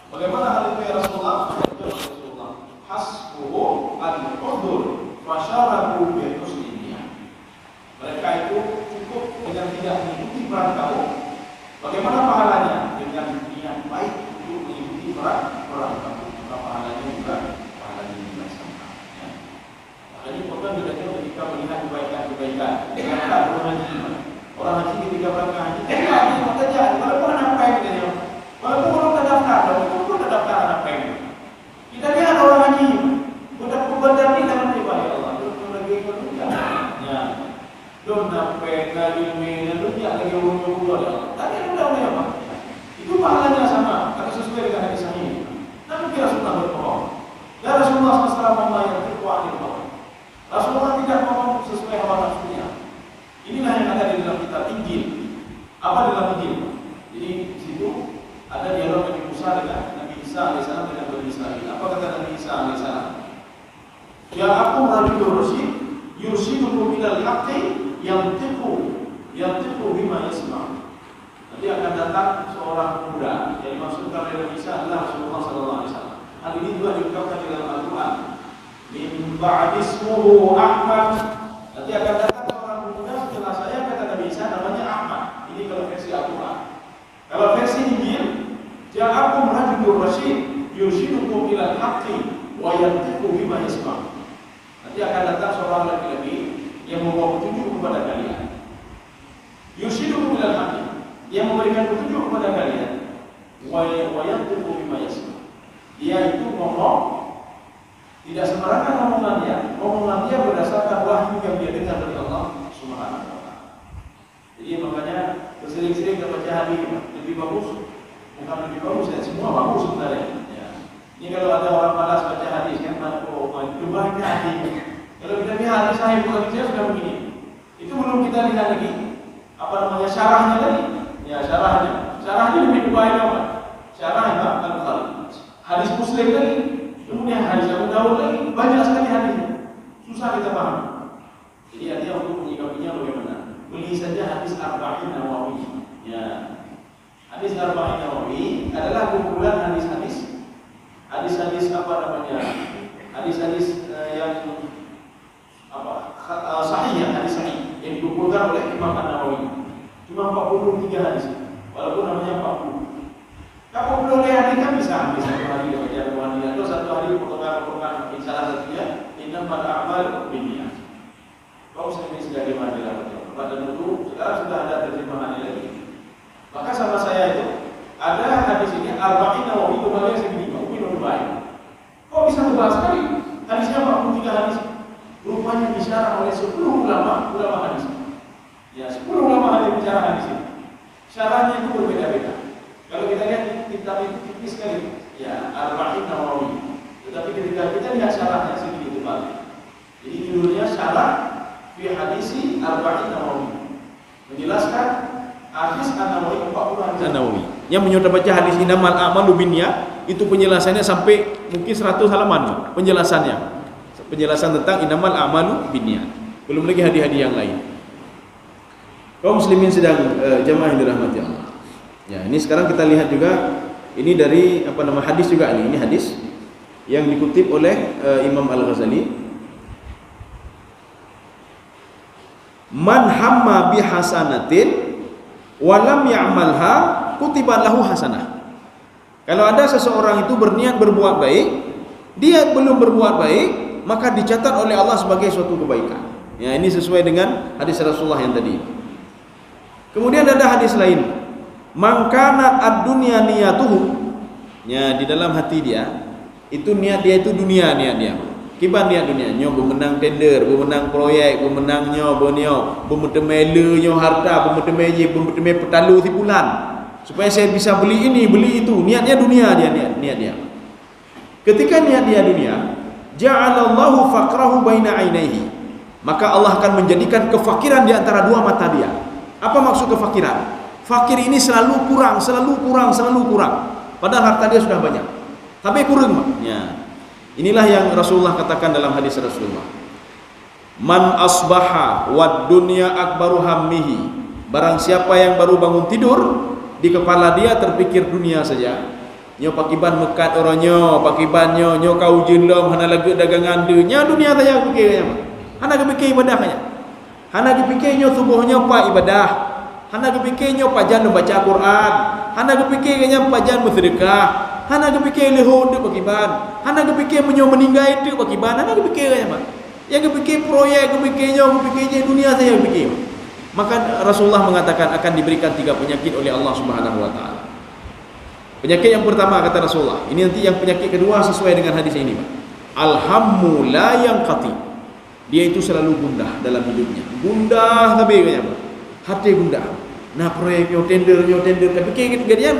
Bagaimana hal itu ya Rasulullah? Rasulullah, hasbuhu al-udur fasyarabu bi husniha. Mereka itu cukup dengan tidak mengikuti perang kaum. Bagaimana pahalanya? Dengan niat baik untuk mengikuti perang kaum. Maka pahalanya juga sama. Ya. Makanya important juga ketika melihat kebaikan. Jangan orang haji. Orang haji ketika berangkat haji, maka jangan. Walaupun anak pengen, walaupun orang tak daftar, walaupun tak daftar anak pengen. Kita lihat orang haji, budak berbandar ni dalam ibadah Allah. Itu lagi kerja. Ya. Don't sampai ngaji main, lu tidak lagi umur Allah. Tapi ada apa? Itu pahalanya sama, atau sesuai dengan hadis sahih. Namun Rasulullah berbohong. Ya Rasulullah SAW yang terkuat itu. Rasulullah tidak ngomong sesuai hawa nafsunya. Inilah yang ada di dalam kitab Injil. Apa dalam Injil? Jadi di situ ada dialog Nabi Musa dengan Nabi Isa alaihissalam dengan Bani Israil. Apa kata Nabi Isa alaihissalam? Ya aku rajulur rasyid yurshidukum ilal haqqi yantiqu bima yasma'. Nanti akan datang seorang pemuda yang dimaksudkan oleh Nabi Isa adalah Rasulullah SAW. Hal ini juga diungkapkan di dalam Al-Quran. Min ba'dismuhu Ahmad. Nanti akan datang seorang pemuda setelah saya, kata Nabi Isa, namanya Ahmad. Ini kalau versi Al-Quran. Kalau versi Injil, ja'akum rajulur rasyid yurshidukum ilal haqqi wa yantiqu bima yasma'. Nanti akan datang seorang laki-laki yang membawa petunjuk kepada kalian. Yurshidukum ilal haqqi, yang memberikan petunjuk kepada kalian. Wa yantiqu bima yasma'. Dia itu ngomong tidak sembarangan omongan dia berdasarkan wahyu yang dia dengar dari Allah Subhanahu wa taala. Jadi makanya sering-sering kita baca hadis lebih bagus, bukan lebih bagus ya, semua bagus sebenarnya. Ya. Ini kalau ada orang malas baca hadis kan, itu banyak hadis. Kalau kita lihat hadis sahih Bukhari sudah begini. Itu belum kita lihat lagi syarahnya tadi. Ya, syarahnya lebih baik apa? Syarah Imam Al-Bukhari. Hadis Muslim tadi, kemudian hadis Abu Dawud lagi, banyak sekali hadisnya. Susah kita paham. Jadi artinya untuk menyikapinya bagaimana? Beli saja hadis Arba'in Nawawi. Ya. Hadis Arba'in Nawawi adalah kumpulan hadis-hadis apa namanya? Hadis-hadis yang sahih ya, hadis sahih yang dikumpulkan oleh Imam An-Nawawi. Cuma 43 hadis. Walaupun namanya 40. Kalau belum lihat kan bisa satu hari baca dua hari atau satu hari potongan salah satunya innamal a'malu binniyat. Kau sendiri sudah dimana pada dulu sekarang sudah ada terjemahannya lagi. Maka sama saya itu ada hadis ini Arba'in Nawawi kembali segini mungkin lebih baik. Kok bisa tebal sekali? Hadisnya 43 hadis. Rupanya disyarah oleh 10 ulama hadis. Ya 10 ulama hadis bicara hadis ini. Syarahnya itu berbeda-beda. Kalau kita lihat kitab itu tipis sekali, ya Arba'in Nawawi. Tetapi ketika kita lihat syarahnya sedikit tebal. Jadi judulnya Syarah fi Hadisi Arba'in Nawawi. Menjelaskan hadis An-Nawawi 40 hadis An-Nawawi. Yang menyudah baca hadis innamal a'malu binniyat, itu penjelasannya sampai mungkin 100 halaman penjelasannya. Penjelasan tentang innamal a'malu binniyat. Belum lagi hadis-hadis yang lain. Kaum muslimin sedang jamaah yang dirahmati Allah. Ya, ini sekarang kita lihat juga ini dari hadis juga ini hadis yang dikutip oleh Imam Al-Ghazali. Man hamma bi hasanatin wa lam ya'malha kutiba lahu hasanah. Kalau ada seseorang itu berniat berbuat baik, dia belum berbuat baik, maka dicatat oleh Allah sebagai suatu kebaikan. Ya, ini sesuai dengan hadis Rasulullah yang tadi. Kemudian ada hadis lain. Mangkanat ad-dunya niyatuhu. Ya, di dalam hati dia itu niat dia itu dunia niat dia. Kiban niat dunia, nyo bermenang tender, bermenang proyek, bermenang nyo bermenang harta, bermenang petalu tipulan. Supaya saya bisa beli ini, beli itu. Niatnya dunia dia niat dia. Ketika niat dia dunia, ja'alallahu faqrahu baina ainaihi. Maka Allah akan menjadikan kefakiran di antara dua mata dia. Apa maksud kefakiran? Fakir ini selalu kurang. Padahal harta dia sudah banyak. Tapi kurang. Ya. Inilah yang Rasulullah katakan dalam hadis Rasulullah. Man asbaha wad dunya akbaru hammihi. Barang siapa yang baru bangun tidur, di kepala dia terpikir dunia saja. Nyo pakiban mekat orangnya, pakibannya nyo kau jenlom hana lagi dagangan dia dunia saja fikirnya. Hana kepikir ibadahnya. Hana kepikir nyo subuhnya pa ibadah. Hana kepikir nyo pajan baca Quran. Hana kepikir nya pajan bersedekah. Hana kepikir lehon dia pakiban. Hana kepikir menyo meninggal itu pakiban. Hana kepikir nya. Yang kepikir proyek, kepikirnya dunia saja kepikir. Maka Rasulullah mengatakan akan diberikan 3 penyakit oleh Allah Subhanahu wa taala. Penyakit yang pertama kata Rasulullah, ini nanti yang penyakit kedua sesuai dengan hadis ini, Pak. Alhammu la yanqati. Dia itu selalu gundah dalam hidupnya. Gundah tapi katanya, Pak. Hati gundah. Nah, proyeknya tender, tapi kejadian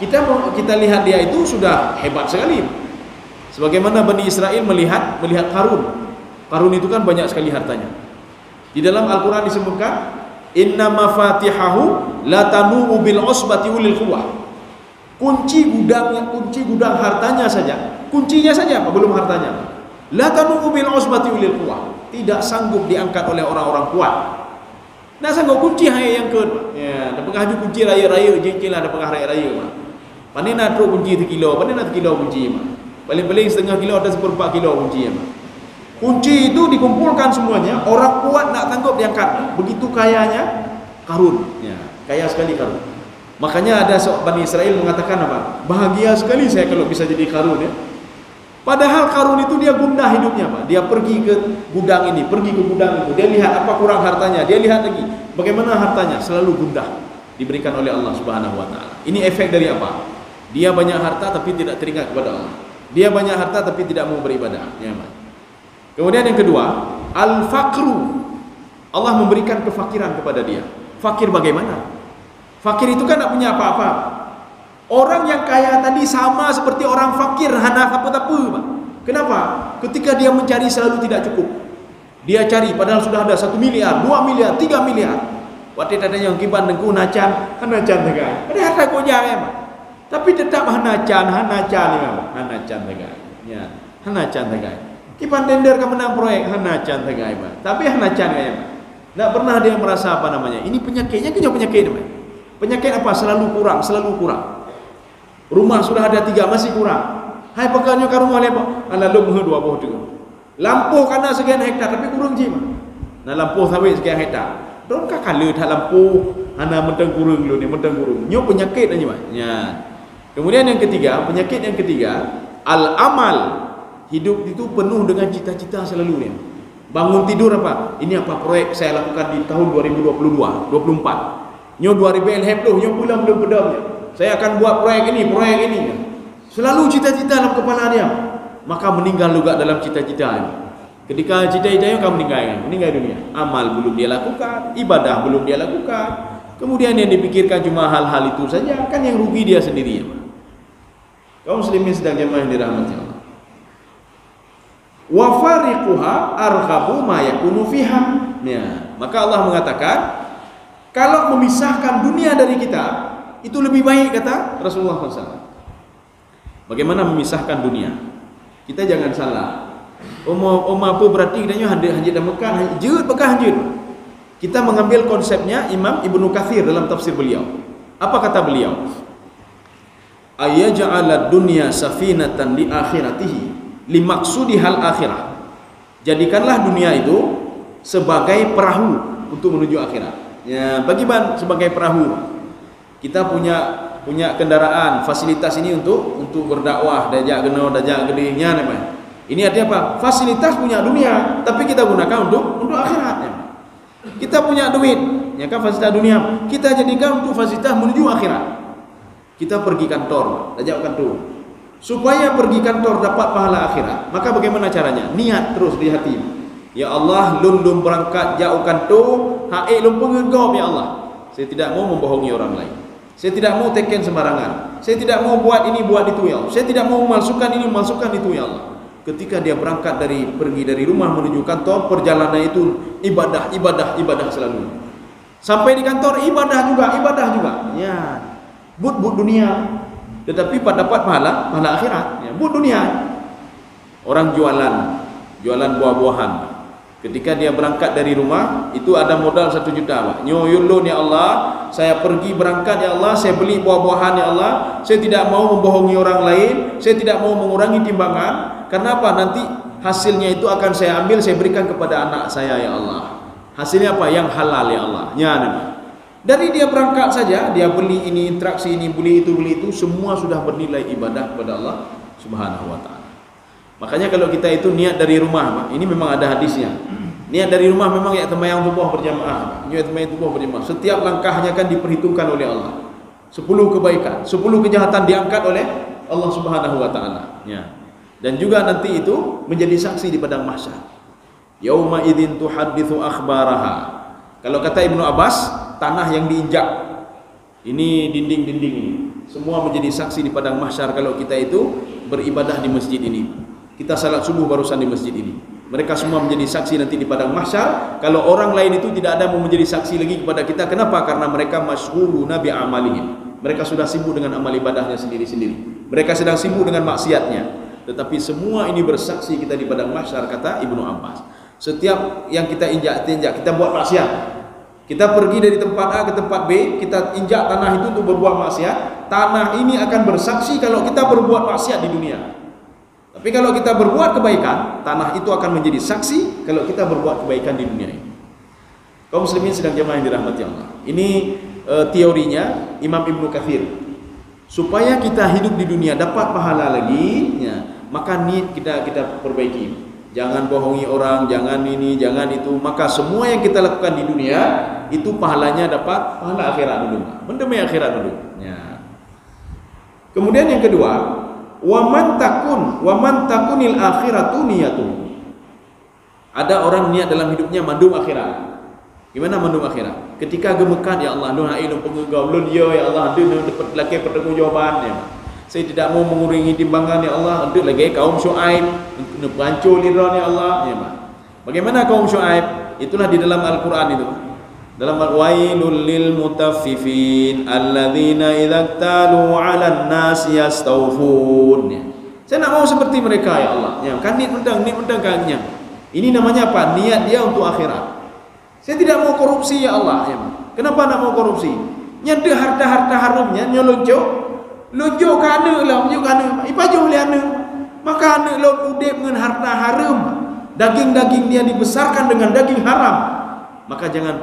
kita lihat dia itu sudah hebat sekali. Sebagaimana Bani Israel melihat Qarun. Qarun itu kan banyak sekali hartanya. Di dalam Al-Qur'an disebutkan, "Inna mafatihahu la tanu'u bil usbati ulil quwwah." Kunci gudang hartanya saja, kuncinya saja belum hartanya. La tanu'u bil usbati ulil quwwah. Tidak sanggup diangkat oleh orang-orang kuat. Nak sanggup kunci hai yang ke. Ya, dah pengah kunci raya-raya jengkilah dah pengah raya-raya mah. Pandai nak truk kunci 1 kilo, pandai nak 1 kilo kunci mah. Paling-paling setengah kilo atau 1/4 kilo kunci mah. Kunci itu dikumpulkan semuanya, orang kuat nak sanggup diangkat. Begitu kayanya Qarun. Ya, kaya sekali Qarun. Makanya ada Bani Israel mengatakan apa? Bahagia sekali saya kalau bisa jadi Qarun ya. Padahal Qarun itu dia gundah hidupnya, Pak. Dia pergi ke gudang ini, pergi ke gudang itu. Dia lihat apa kurang hartanya, dia lihat lagi bagaimana hartanya, selalu gundah diberikan oleh Allah Subhanahu wa taala. Ini efek dari apa? Dia banyak harta tapi tidak teringat kepada Allah. Dia banyak harta tapi tidak mau beribadah, ya, Pak. Kemudian yang kedua, al-faqru. Allah memberikan kefakiran kepada dia. Fakir bagaimana? Fakir itu kan tak punya apa-apa. Orang yang kaya tadi sama seperti orang fakir, hana apa-apa, Pak. Kenapa? Ketika dia mencari selalu tidak cukup. Dia cari padahal sudah ada 1 miliar, 2 miliar, 3 miliar. Waktu tadi yang kiban dengku nacan tegai. Ada harta ko ya, Pak. Tapi tetap hanacan tegai. Ya, hanacan tegai. Kiban tender ke menang proyek hanacan tegai, Pak. Tapi hanacan kaya, Pak. Tak pernah dia merasa apa namanya. Ini penyakitnya penyakit, Pak. Penyakit apa? Selalu kurang. Rumah sudah ada 3 masih kurang. Hai pekannya ke rumah lepak. Lalu meh 20 tu. Lampu kana sekian hektar tapi kurang je. Nah lampu sawit sekian hektar. Don ka kala tak lampu hana menteng kurang lu ni menteng kurang. Nyo penyakit aja, Pak. Ya. Kemudian yang ketiga, penyakit yang ketiga, al-amal. Hidup itu penuh dengan cita-cita selalu ni. Bangun tidur apa? Ini apa proyek saya lakukan di tahun 2022, 24. Nyo 2020 nyo pulang belum pedamnya. Saya akan buat proyek ini. Selalu cita-cita dalam kepala dia. Maka meninggal juga dalam cita-cita ini. Ketika cita-citanya akan meninggal dunia. Amal belum dia lakukan, ibadah belum dia lakukan. Kemudian yang dipikirkan cuma hal-hal itu saja, kan yang rugi dia sendiri. Kaum muslimin sedang jemaah yang dirahmati Allah. Wa fariquha arghabu ma yakunu fiha. Ya, maka Allah mengatakan, kalau memisahkan dunia dari kita, itu lebih baik kata Rasulullah SAW. Bagaimana memisahkan dunia? Kita jangan salah. Apa berarti katanya hanjit dan Mekah, hanjit. Kita mengambil konsepnya Imam Ibnu Katsir dalam tafsir beliau. Apa kata beliau? Ayaj'alad dunya safinatan li akhiratihi li maqsudihal akhirah. Jadikanlah dunia itu sebagai perahu untuk menuju akhirat. Ya, bagi sebagai perahu. Kita punya kendaraan, fasilitas ini untuk berdakwah, dajak geno, dajak gedenya namanya. Ini artinya apa? Fasilitas punya dunia, tapi kita gunakan untuk akhiratnya. Kita punya duit, ya kan fasilitas dunia, kita jadikan untuk fasilitas menuju akhirat. Kita pergi kantor, dajak kantor. Supaya pergi kantor dapat pahala akhirat, maka bagaimana caranya? Niat terus di hati. Ya Allah, lum berangkat jauh kantor, haik lum pengegop ya Allah. Saya tidak mau membohongi orang lain. Saya tidak mau teken sembarangan. Saya tidak mau buat ini, buat itu ya Allah. Saya tidak mau memasukkan ini, memasukkan itu ya Allah. Ketika dia berangkat pergi dari rumah menuju kantor, perjalanan itu ibadah selalu. Sampai di kantor ibadah juga. Ya. But dunia. Tetapi dapat pahala akhirat. Ya, but dunia. Orang jualan buah-buahan. Ketika dia berangkat dari rumah, itu ada modal 1 juta, Pak. Nyoyulun ya Allah, saya pergi berangkat ya Allah, saya beli buah-buahan ya Allah, saya tidak mau membohongi orang lain, saya tidak mau mengurangi timbangan. Kenapa? Nanti hasilnya itu akan saya ambil, saya berikan kepada anak saya ya Allah. Hasilnya apa? Yang halal ya Allah. Ya Nabi. Dari dia berangkat saja, dia beli ini, interaksi ini, beli itu, semua sudah bernilai ibadah kepada Allah Subhanahu wa taala. Makanya kalau kita itu niat dari rumah, Pak, ini memang ada hadisnya. Niat dari rumah memang ya sembahyang subuh berjamaah, niat sembahyang subuh berjamaah. Setiap langkahnya kan diperhitungkan oleh Allah. 10 kebaikan, 10 kejahatan diangkat oleh Allah Subhanahu wa taala. Ya. Dan juga nanti itu menjadi saksi di padang mahsyar. Yauma idzin tuhadditsu akhbaraha. Kalau kata Ibnu Abbas, tanah yang diinjak, ini dinding-dinding ini, semua menjadi saksi di padang mahsyar kalau kita itu beribadah di masjid ini. Kita salat subuh barusan di masjid ini. Mereka semua menjadi saksi nanti di padang mahsyar. Kalau orang lain itu tidak ada mau menjadi saksi lagi kepada kita. Kenapa? Karena mereka masyghuluna bi amalihim. Mereka sudah sibuk dengan amal ibadahnya sendiri-sendiri. Mereka sedang sibuk dengan maksiatnya. Tetapi semua ini bersaksi kita di padang mahsyar, kata Ibnu Abbas. Setiap yang kita injak, kita buat maksiat. Kita pergi dari tempat A ke tempat B, kita injak tanah itu untuk berbuat maksiat. Tanah ini akan bersaksi kalau kita berbuat maksiat di dunia. Tapi kalau kita berbuat kebaikan, tanah itu akan menjadi saksi kalau kita berbuat kebaikan di dunia ini. Kaum muslimin sedang jemaah yang dirahmati Allah. Ini teorinya Imam Ibnu Katsir. Supaya kita hidup di dunia dapat pahala lagi, ya, maka niat kita perbaiki. Jangan bohongi orang, jangan ini, jangan itu. Maka semua yang kita lakukan di dunia itu pahalanya dapat pahala akhirat dulu. Mendemi akhirat dulu. Ya. Kemudian yang kedua, wa man takunil akhiratu niyatu. Ada orang niat dalam hidupnya mandum akhirat. Gimana mandum akhirat? Ketika gemekan, ya Allah, nun ailun pengegau lun ya Allah, ada dapat lagi pertanggungjawaban ya. Saya tidak mau mengurangi timbangan ya Allah, untuk lagi kaum Syuaib, untuk pancul liran ya Allah ya. Bagaimana kaum Syuaib? Itulah di dalam Al-Qur'an itu. Dalam wailul lil mutaffifin alladzina idza talu 'alan nas yastawfun. Saya nak mau seperti mereka ya Allah. Ya, kan niat mendang. Ini namanya apa? Niat dia untuk akhirat. Saya tidak mau korupsi ya Allah. Ya. Kenapa nak mau korupsi? Nyada harta harumnya nyolonjo. Lonjo kana lah, lonjo kana. Ipajo le anu. Maka anu lon udep dengan harta harum. Daging-daging dia dibesarkan dengan daging haram. Maka jangan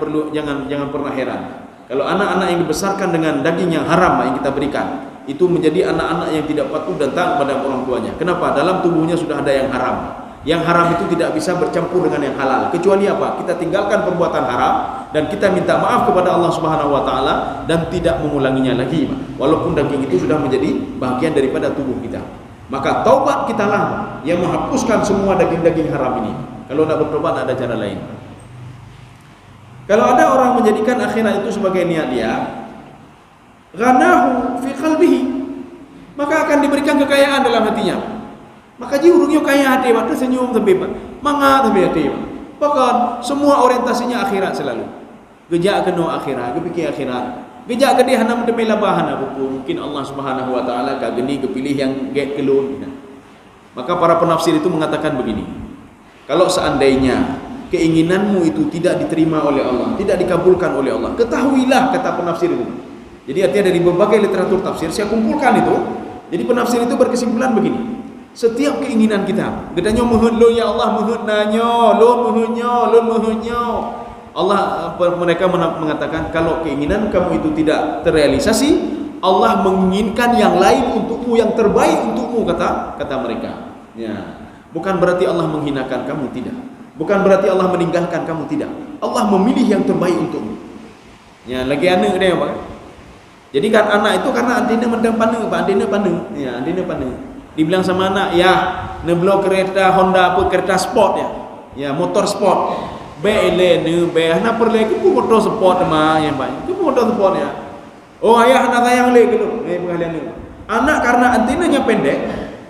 pernah heran kalau anak-anak yang dibesarkan dengan daging yang haram yang kita berikan, itu menjadi anak-anak yang tidak patuh dan taat pada orang tuanya. Kenapa? Dalam tubuhnya sudah ada yang haram. Yang haram itu tidak bisa bercampur dengan yang halal. Kecuali apa? Kita tinggalkan perbuatan haram dan kita minta maaf kepada Allah Subhanahu wa taala dan tidak mengulanginya lagi, walaupun daging itu sudah menjadi bagian daripada tubuh kita. Maka taubat kita lah yang menghapuskan semua daging-daging haram ini. Kalau nak bertobat ada cara lain. Kalau ada orang menjadikan akhirat itu sebagai niat dia, ghanahu fi qalbihi, maka akan diberikan kekayaan dalam hatinya. Maka jiurungnya kaya hati, waktu senyum tapi mangga tapi hati. Bahkan semua orientasinya akhirat selalu. Gejak keno akhirat, kepikir akhirat. Gejak gede hana demi labahana buku. Mungkin Allah Subhanahu wa taala kageni kepilih yang get kelun. Maka para penafsir itu mengatakan begini. Kalau seandainya keinginanmu itu tidak diterima oleh Allah, tidak dikabulkan oleh Allah, ketahuilah, kata penafsir itu. Jadi artinya dari berbagai literatur tafsir saya kumpulkan itu. Jadi penafsir itu berkesimpulan begini. Setiap keinginan kita, gedanya mohon lo ya Allah, mohon nanyo, lo mohonnya. Allah mereka mengatakan kalau keinginan kamu itu tidak terrealisasi, Allah menginginkan yang lain untukmu, yang terbaik untukmu, kata mereka. Ya. Bukan berarti Allah menghinakan kamu, tidak. Bukan berarti Allah meninggalkan kamu, tidak. Allah memilih yang terbaik untukmu. Ya, lagi anak dia apa? Jadi kan anak itu karena adina mendang pandang, Pak, adina pandang. Ya, adina pandang. Dibilang sama anak, ya, neblo kereta Honda apa kereta sport ya. Ya, motor sport. Bele ne be ana perle ke motor sport mah ya, Pak. Ke motor sport ya. Oh, ayah anak sayang le gitu. Pengalian ni. Anak karena antenanya pendek,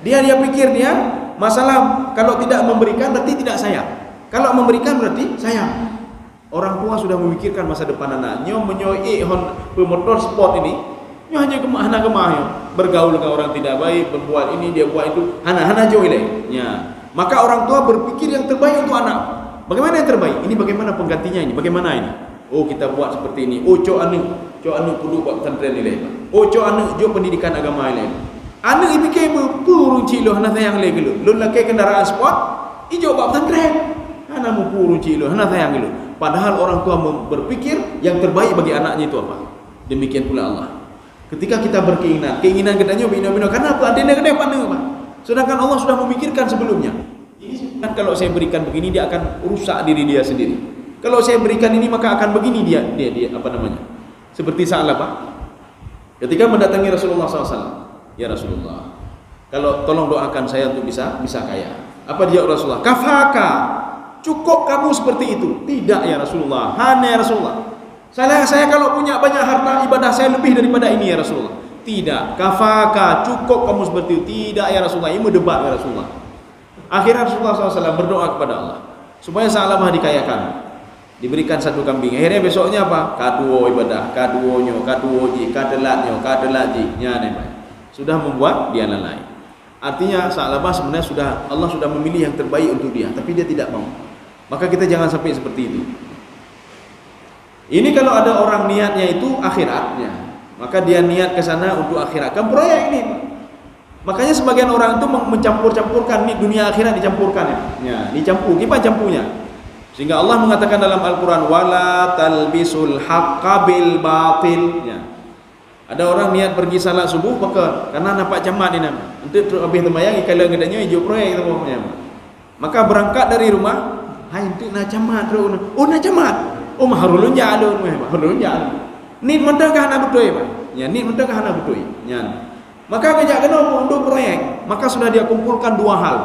dia pikir dia masalah kalau tidak memberikan berarti tidak sayang. Kalau memberikan berarti sayang. Orang tua sudah memikirkan masa depan anaknya, menyoi pemotor sport ini. Nyo hanya hana kemah bergaul dengan orang tidak baik, berbuat ini dia buat itu, hana jo ile. Ya. Maka orang tua berpikir yang terbaik untuk anak. Bagaimana yang terbaik? Ini bagaimana penggantinya ini? Bagaimana ini? Oh, kita buat seperti ini. Oh, cok anu perlu buat pesantren ni lain. Oh, cok anu jok pendidikan agama lain. Anu ipike purun cilo hana sayang lagi lu. Lu laki kendaraan sport, ijo buat pesantren. Hana mu purun cilo hana sayang lu. Padahal orang tua berpikir yang terbaik bagi anaknya itu apa? Demikian pula Allah. Ketika kita berkeinginan, keinginan katanya bina-bina karena apa? Adanya gede pandang apa? Sedangkan Allah sudah memikirkan sebelumnya. Ini kalau saya berikan begini dia akan rusak diri dia sendiri. Kalau saya berikan ini maka akan begini dia apa namanya? Seperti Sa'labah, Pak. Ketika mendatangi Rasulullah SAW, ya Rasulullah, kalau tolong doakan saya untuk bisa kaya. Apa dia Rasulullah? Kafaka, cukup kamu seperti itu? Tidak ya Rasulullah. Hanya ya Rasulullah. Saya kalau punya banyak harta ibadah saya lebih daripada ini ya Rasulullah. Tidak, kafaka, cukup kamu seperti itu. Tidak ya Rasulullah. Ini debat ya Rasulullah. Akhirnya Rasulullah SAW berdoa kepada Allah supaya Sa'labah dikayakan, diberikan satu kambing. Akhirnya besoknya apa? Kaduo ibadah, kaduonyo, kaduoji, kadelatnyo, kadelaji. Sudah membuat dia lalai. Artinya Sa'labah sebenarnya Allah sudah memilih yang terbaik untuk dia, tapi dia tidak mau. Maka kita jangan sampai seperti itu. Ini kalau ada orang niatnya itu akhiratnya, maka dia niat ke sana untuk akhirat. Kan proyek ini. Makanya sebagian orang itu mencampur-campurkan nih dunia akhirat dicampurkan ya. Dicampur, gimana campurnya? Sehingga Allah mengatakan dalam Al-Qur'an wala talbisul haqqo bil batil ya. Ada orang niat pergi salat subuh karena nampak camat ini untuk habis sembahyang kalau gedanya hijau proyek namanya. Maka berangkat dari rumah, hai untuk nak camat oh nak camat. Oh maharulun jalun maharulun jalun. Ni mentangkah nak betul ya, ya ni mentangkah nak betul ya. Maka kejak kena untuk proyek, maka sudah dia kumpulkan dua hal.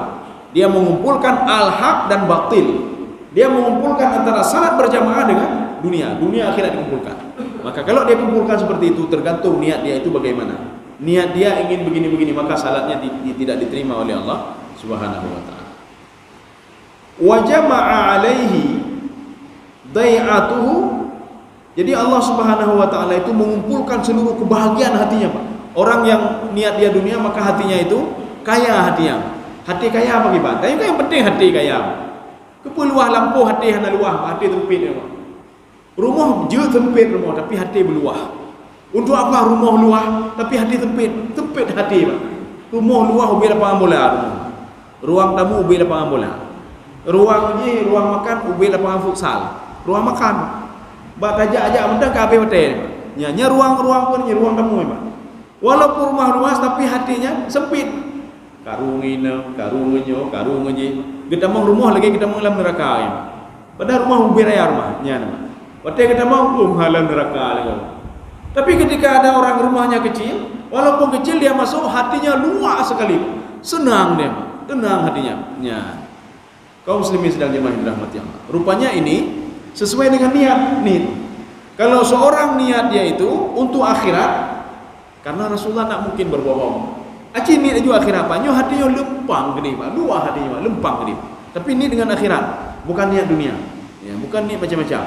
Dia mengumpulkan al-haq dan batil. Dia mengumpulkan antara salat berjamaah dengan dunia akhirat dikumpulkan. Maka kalau dia kumpulkan seperti itu, tergantung niat dia itu bagaimana. Niat dia ingin begini-begini, maka salatnya tidak diterima oleh Allah Subhanahu wa taala. Wa jama'a alaihi dai'atuhu. Jadi Allah Subhanahu wa taala itu mengumpulkan seluruh kebahagiaan hatinya, Pak. Orang yang niat dia dunia maka hatinya itu kaya hatinya. Hati kaya apa gimana? Tapi yang penting hati kaya. Kepeluah lampu hati hana luah, hati sempit ya. Rumah je sempit rumah tapi hati berluah. Untuk apa rumah luah tapi hati sempit? Sempit hati, Pak. Rumah luah ubi lapangan bola. Ruang tamu ubi lapangan bola. Ruang makan ubi lapangan futsal. Ruang makan. Bak ajak-ajak mentang kabeh hotel. Nya ruang pun ruang tamu, Pak. Walaupun rumah luas tapi hatinya sempit. Karungina, karungunyo. Kita mau rumah lagi kita mau dalam neraka ya. Padahal rumah ubir ya rumahnya. Waktu kita mau halam neraka lagi. Tapi ketika ada orang rumahnya kecil, walaupun kecil dia masuk hatinya luas sekali. Senang dia, tenang hatinya. Ya. Kaum muslimin sedang jemaah dirahmati Allah. Rupanya ini sesuai dengan niat. Kalau seorang niat dia itu untuk akhirat, karena Rasulullah tak mungkin berbohong. Aci ni juga akhirat apa? Nyo hatinya lempang gede, Pak. Dua hatinya lempang gede. Tapi ini dengan akhirat, bukan niat dunia. Ya, bukan niat macam-macam.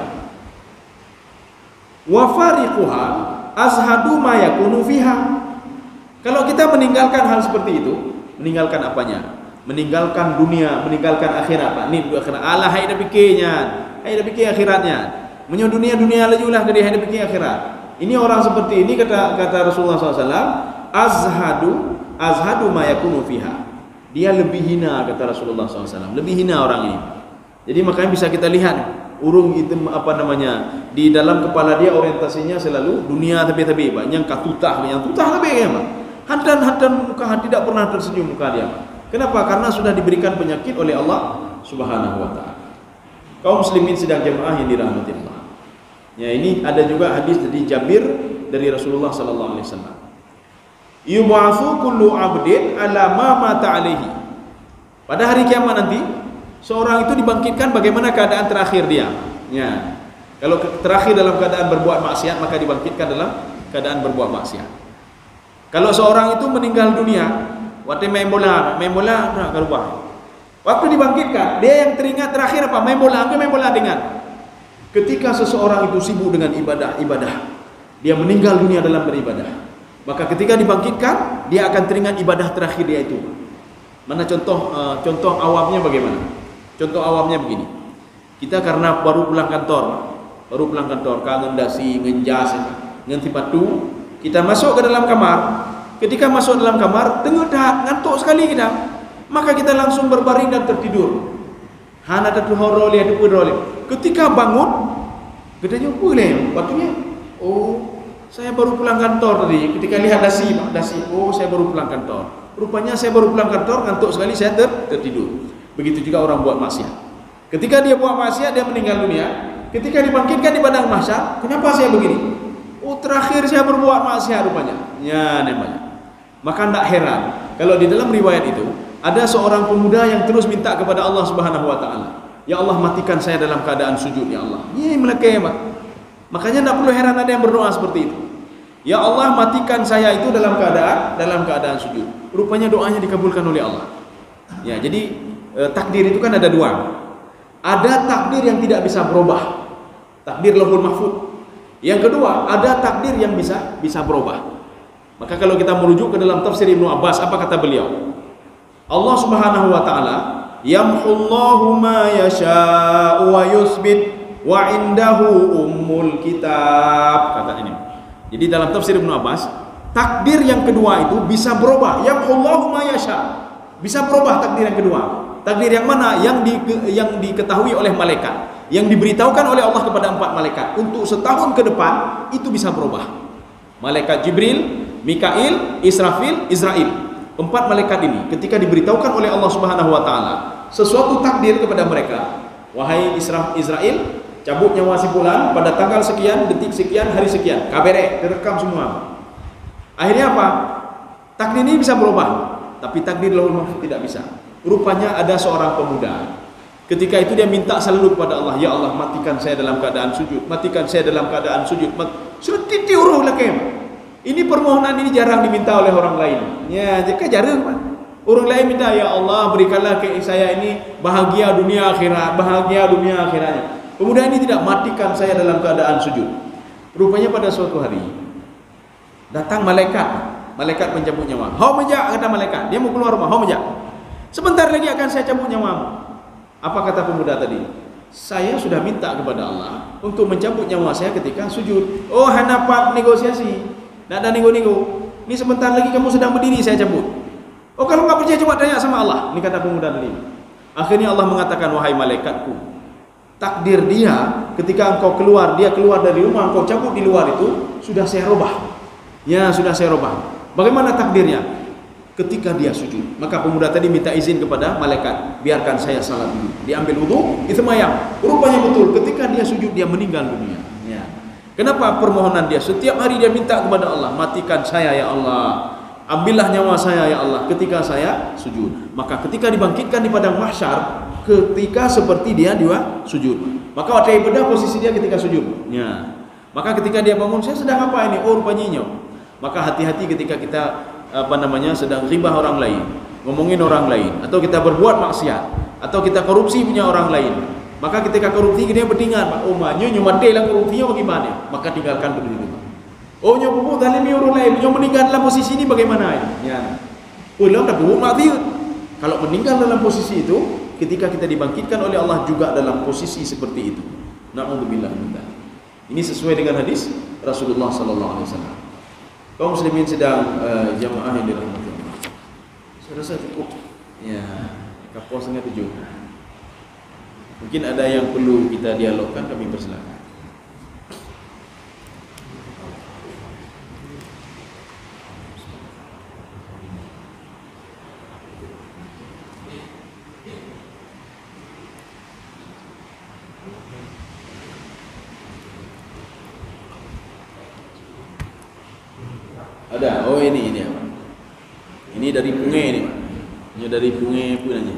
Wa fariquha azhadu ma yakunu fiha. Kalau kita meninggalkan hal seperti itu, meninggalkan apanya? Meninggalkan dunia, meninggalkan akhirat, Pak. Ni akhirat. Allah hai dah fikirnya. Hai dah fikir akhiratnya. Menyo dunia lajulah gede hai dah fikir akhirat. Ini orang seperti ini kata Rasulullah SAW, azhadu ma yakunu fiha. Dia lebih hina kata Rasulullah SAW, lebih hina orang ini. Jadi makanya bisa kita lihat urung itu apa namanya di dalam kepala dia orientasinya selalu dunia tapi banyak katutah tapi ya Pak. Hantan muka tidak pernah tersenyum muka dia Pak. Kenapa? Karena sudah diberikan penyakit oleh Allah Subhanahu wa taala. Kaum muslimin sedang jemaah yang dirahmati Allah. Ya, ini ada juga hadis dari Jabir dari Rasulullah sallallahu alaihi wasallam. Yub'atsu kullu 'abdin 'ala ma mata 'alaihi. Pada hari kiamat nanti, seorang itu dibangkitkan bagaimana keadaan terakhir dia. Ya. Kalau terakhir dalam keadaan berbuat maksiat, maka dibangkitkan dalam keadaan berbuat maksiat. Kalau seorang itu meninggal dunia, waktu main bola nak keluar. Waktu dibangkitkan, dia yang teringat terakhir apa? Main bola dengan. Ketika seseorang itu sibuk dengan ibadah, dia meninggal dunia dalam beribadah, maka ketika dibangkitkan, dia akan teringat ibadah terakhir dia itu. Mana contoh awamnya bagaimana? Contoh awamnya begini. Kita karena baru pulang kantor, kangen dasi, ngenjas, nganti patu, kita masuk ke dalam kamar. Ketika masuk dalam kamar, tengok dah ngantuk sekali kita. Maka kita langsung berbaring dan tertidur. Hana ada tuhoroli, ada puroli. Ketika bangun, kita jumpa leh, batunya. Oh, saya baru pulang kantor tadi. Ketika lihat dasi, oh saya baru pulang kantor. Rupanya saya baru pulang kantor, ngantuk sekali, saya tertidur. Begitu juga orang buat maksiat. Ketika dia buat maksiat, dia meninggal dunia. Ketika dibangkitkan di padang mahsyar, kenapa saya begini? Oh, terakhir saya berbuat maksiat rupanya. Ya, namanya. Maka tidak heran kalau di dalam riwayat itu ada seorang pemuda yang terus minta kepada Allah Subhanahu wa taala, "Ya Allah, matikan saya dalam keadaan sujud, ya Allah." Ini melekat. Makanya tidak perlu heran ada yang berdoa seperti itu. Ya Allah, matikan saya itu dalam keadaan sujud. Rupanya doanya dikabulkan oleh Allah. Ya, jadi takdir itu kan ada dua. Ada takdir yang tidak bisa berubah. Takdir Lauhul Mahfuz. Yang kedua, ada takdir yang bisa berubah. Maka kalau kita merujuk ke dalam tafsir Ibnu Abbas, apa kata beliau? Allah Subhanahu wa taala, "Yamhullahu ma yasha'u wa yusbit wa indahu ummul kitab." Kata ini. Jadi dalam tafsir Ibnu Abbas, takdir yang kedua itu bisa berubah. Yamhullahu ma yasha. Bisa berubah takdir yang kedua. Takdir yang mana? Yang diketahui oleh malaikat, yang diberitahukan oleh Allah kepada 4 malaikat untuk setahun ke depan, itu bisa berubah. Malaikat Jibril, Mikail, Israfil, Israil. 4 malaikat ini ketika diberitahukan oleh Allah Subhanahu wa taala sesuatu takdir kepada mereka, "Wahai Israel, cabut nyawa si fulan pada tanggal sekian, detik sekian, hari sekian." Kabere, direkam semua. Akhirnya apa? Takdir ini bisa berubah, tapi takdir Lauhul Mahfuz tidak bisa. Rupanya ada seorang pemuda. Ketika itu dia minta selalu kepada Allah, "Ya Allah, matikan saya dalam keadaan sujud, matikan saya dalam keadaan sujud." Sudah diuruh lagi. Ini permohonan ini jarang diminta oleh orang lain. Ya, jika jarang, Pak. Orang lain minta, "Ya Allah, berikanlah ke saya ini bahagia dunia akhirat, bahagia dunia akhiratnya." Pemuda ini tidak, "Matikan saya dalam keadaan sujud." Rupanya pada suatu hari datang malaikat mencabut nyawa. "Hau menjak," kata malaikat. Dia mau keluar rumah, "Hau menjak. Sebentar lagi akan saya cabut nyawamu." Apa kata pemuda tadi? "Saya sudah minta kepada Allah untuk mencabut nyawa saya ketika sujud." "Oh, hanapat negosiasi. Tidak ada nego-nego. Ini sebentar lagi kamu sedang berdiri, saya cabut." "Oh, kalau nggak percaya coba tanya sama Allah." Ini kata pemuda tadi. Akhirnya Allah mengatakan, "Wahai malaikatku, takdir dia ketika engkau keluar, dia keluar dari rumah, engkau cabut di luar itu sudah saya rubah. Ya, sudah saya rubah. Bagaimana takdirnya? Ketika dia sujud." Maka pemuda tadi minta izin kepada malaikat, "Biarkan saya salat dulu." Diambil wudu, itu mayang. Rupanya betul, ketika dia sujud dia meninggal dunia. Ya. Kenapa permohonan dia? Setiap hari dia minta kepada Allah, "Matikan saya ya Allah, ambillah nyawa saya ya Allah ketika saya sujud." Maka ketika dibangkitkan di padang mahsyar, ketika seperti dia sujud. Maka waktu ibadah posisi dia ketika sujud. Ya. Maka ketika dia bangun, "Saya sedang apa ini?" "Oh, rupanya nyok." Maka hati-hati ketika kita sedang ghibah orang lain, ngomongin orang lain, atau kita berbuat maksiat, atau kita korupsi punya orang lain. Maka ketika korupsi dia berdingan, "Oh, nyo mati lah korupsinya bagaimana?" Maka tinggalkan begitu. "Oh, nyo pupuk zalimi orang lain, nyo meninggal dalam posisi ini bagaimana?" Ya. Ulang dah pupuk mati. Kalau meninggal dalam posisi itu, ketika kita dibangkitkan oleh Allah juga dalam posisi seperti itu. Na'udzubillah min dzalik. Ini sesuai dengan hadis Rasulullah sallallahu alaihi wasallam. Kaum muslimin sedang jamaah yang dirahmati Allah. Saya rasa cukup. Ya, kapal setengah 7. Mungkin ada yang perlu kita dialogkan, kami persilakan. Ada. Oh, ini apa? Ini dari Punge ini, Pak. Ini dari Punge pun aja.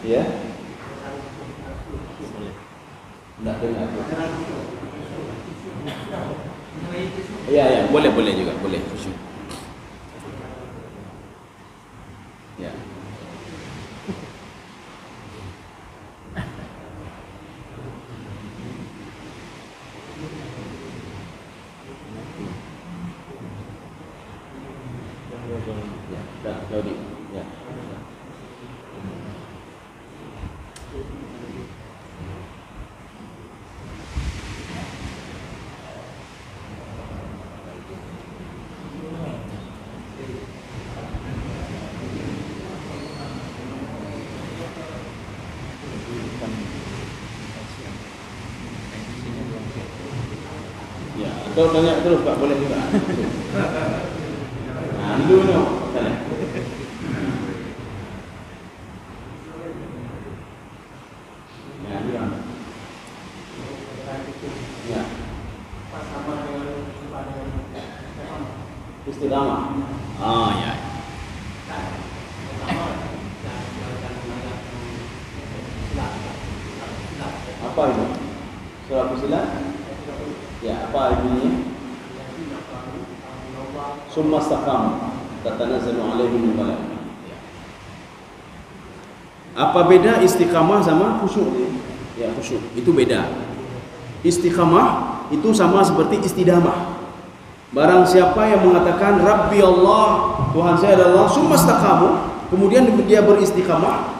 Ya? Enggak dengar. Ya, boleh juga, boleh. Ya. Ya, dah, Daudi. Ya. Kau tanya terus Pak, boleh juga. Nah, dulu tanya. Ya, dia. Ya. Istiqamah. Oh ya. Apa itu? Surah Fussilat? Ya, apa artinya? Summa istaqamu tatanazzalu alaihimul malaikah. Apa beda istiqamah sama khusyuk? Ya, khusyuk itu beda. Istiqamah itu sama seperti istidamah. Barang siapa yang mengatakan Rabbi Allah, Tuhan saya adalah, summa istaqamu, kemudian dia beristiqamah.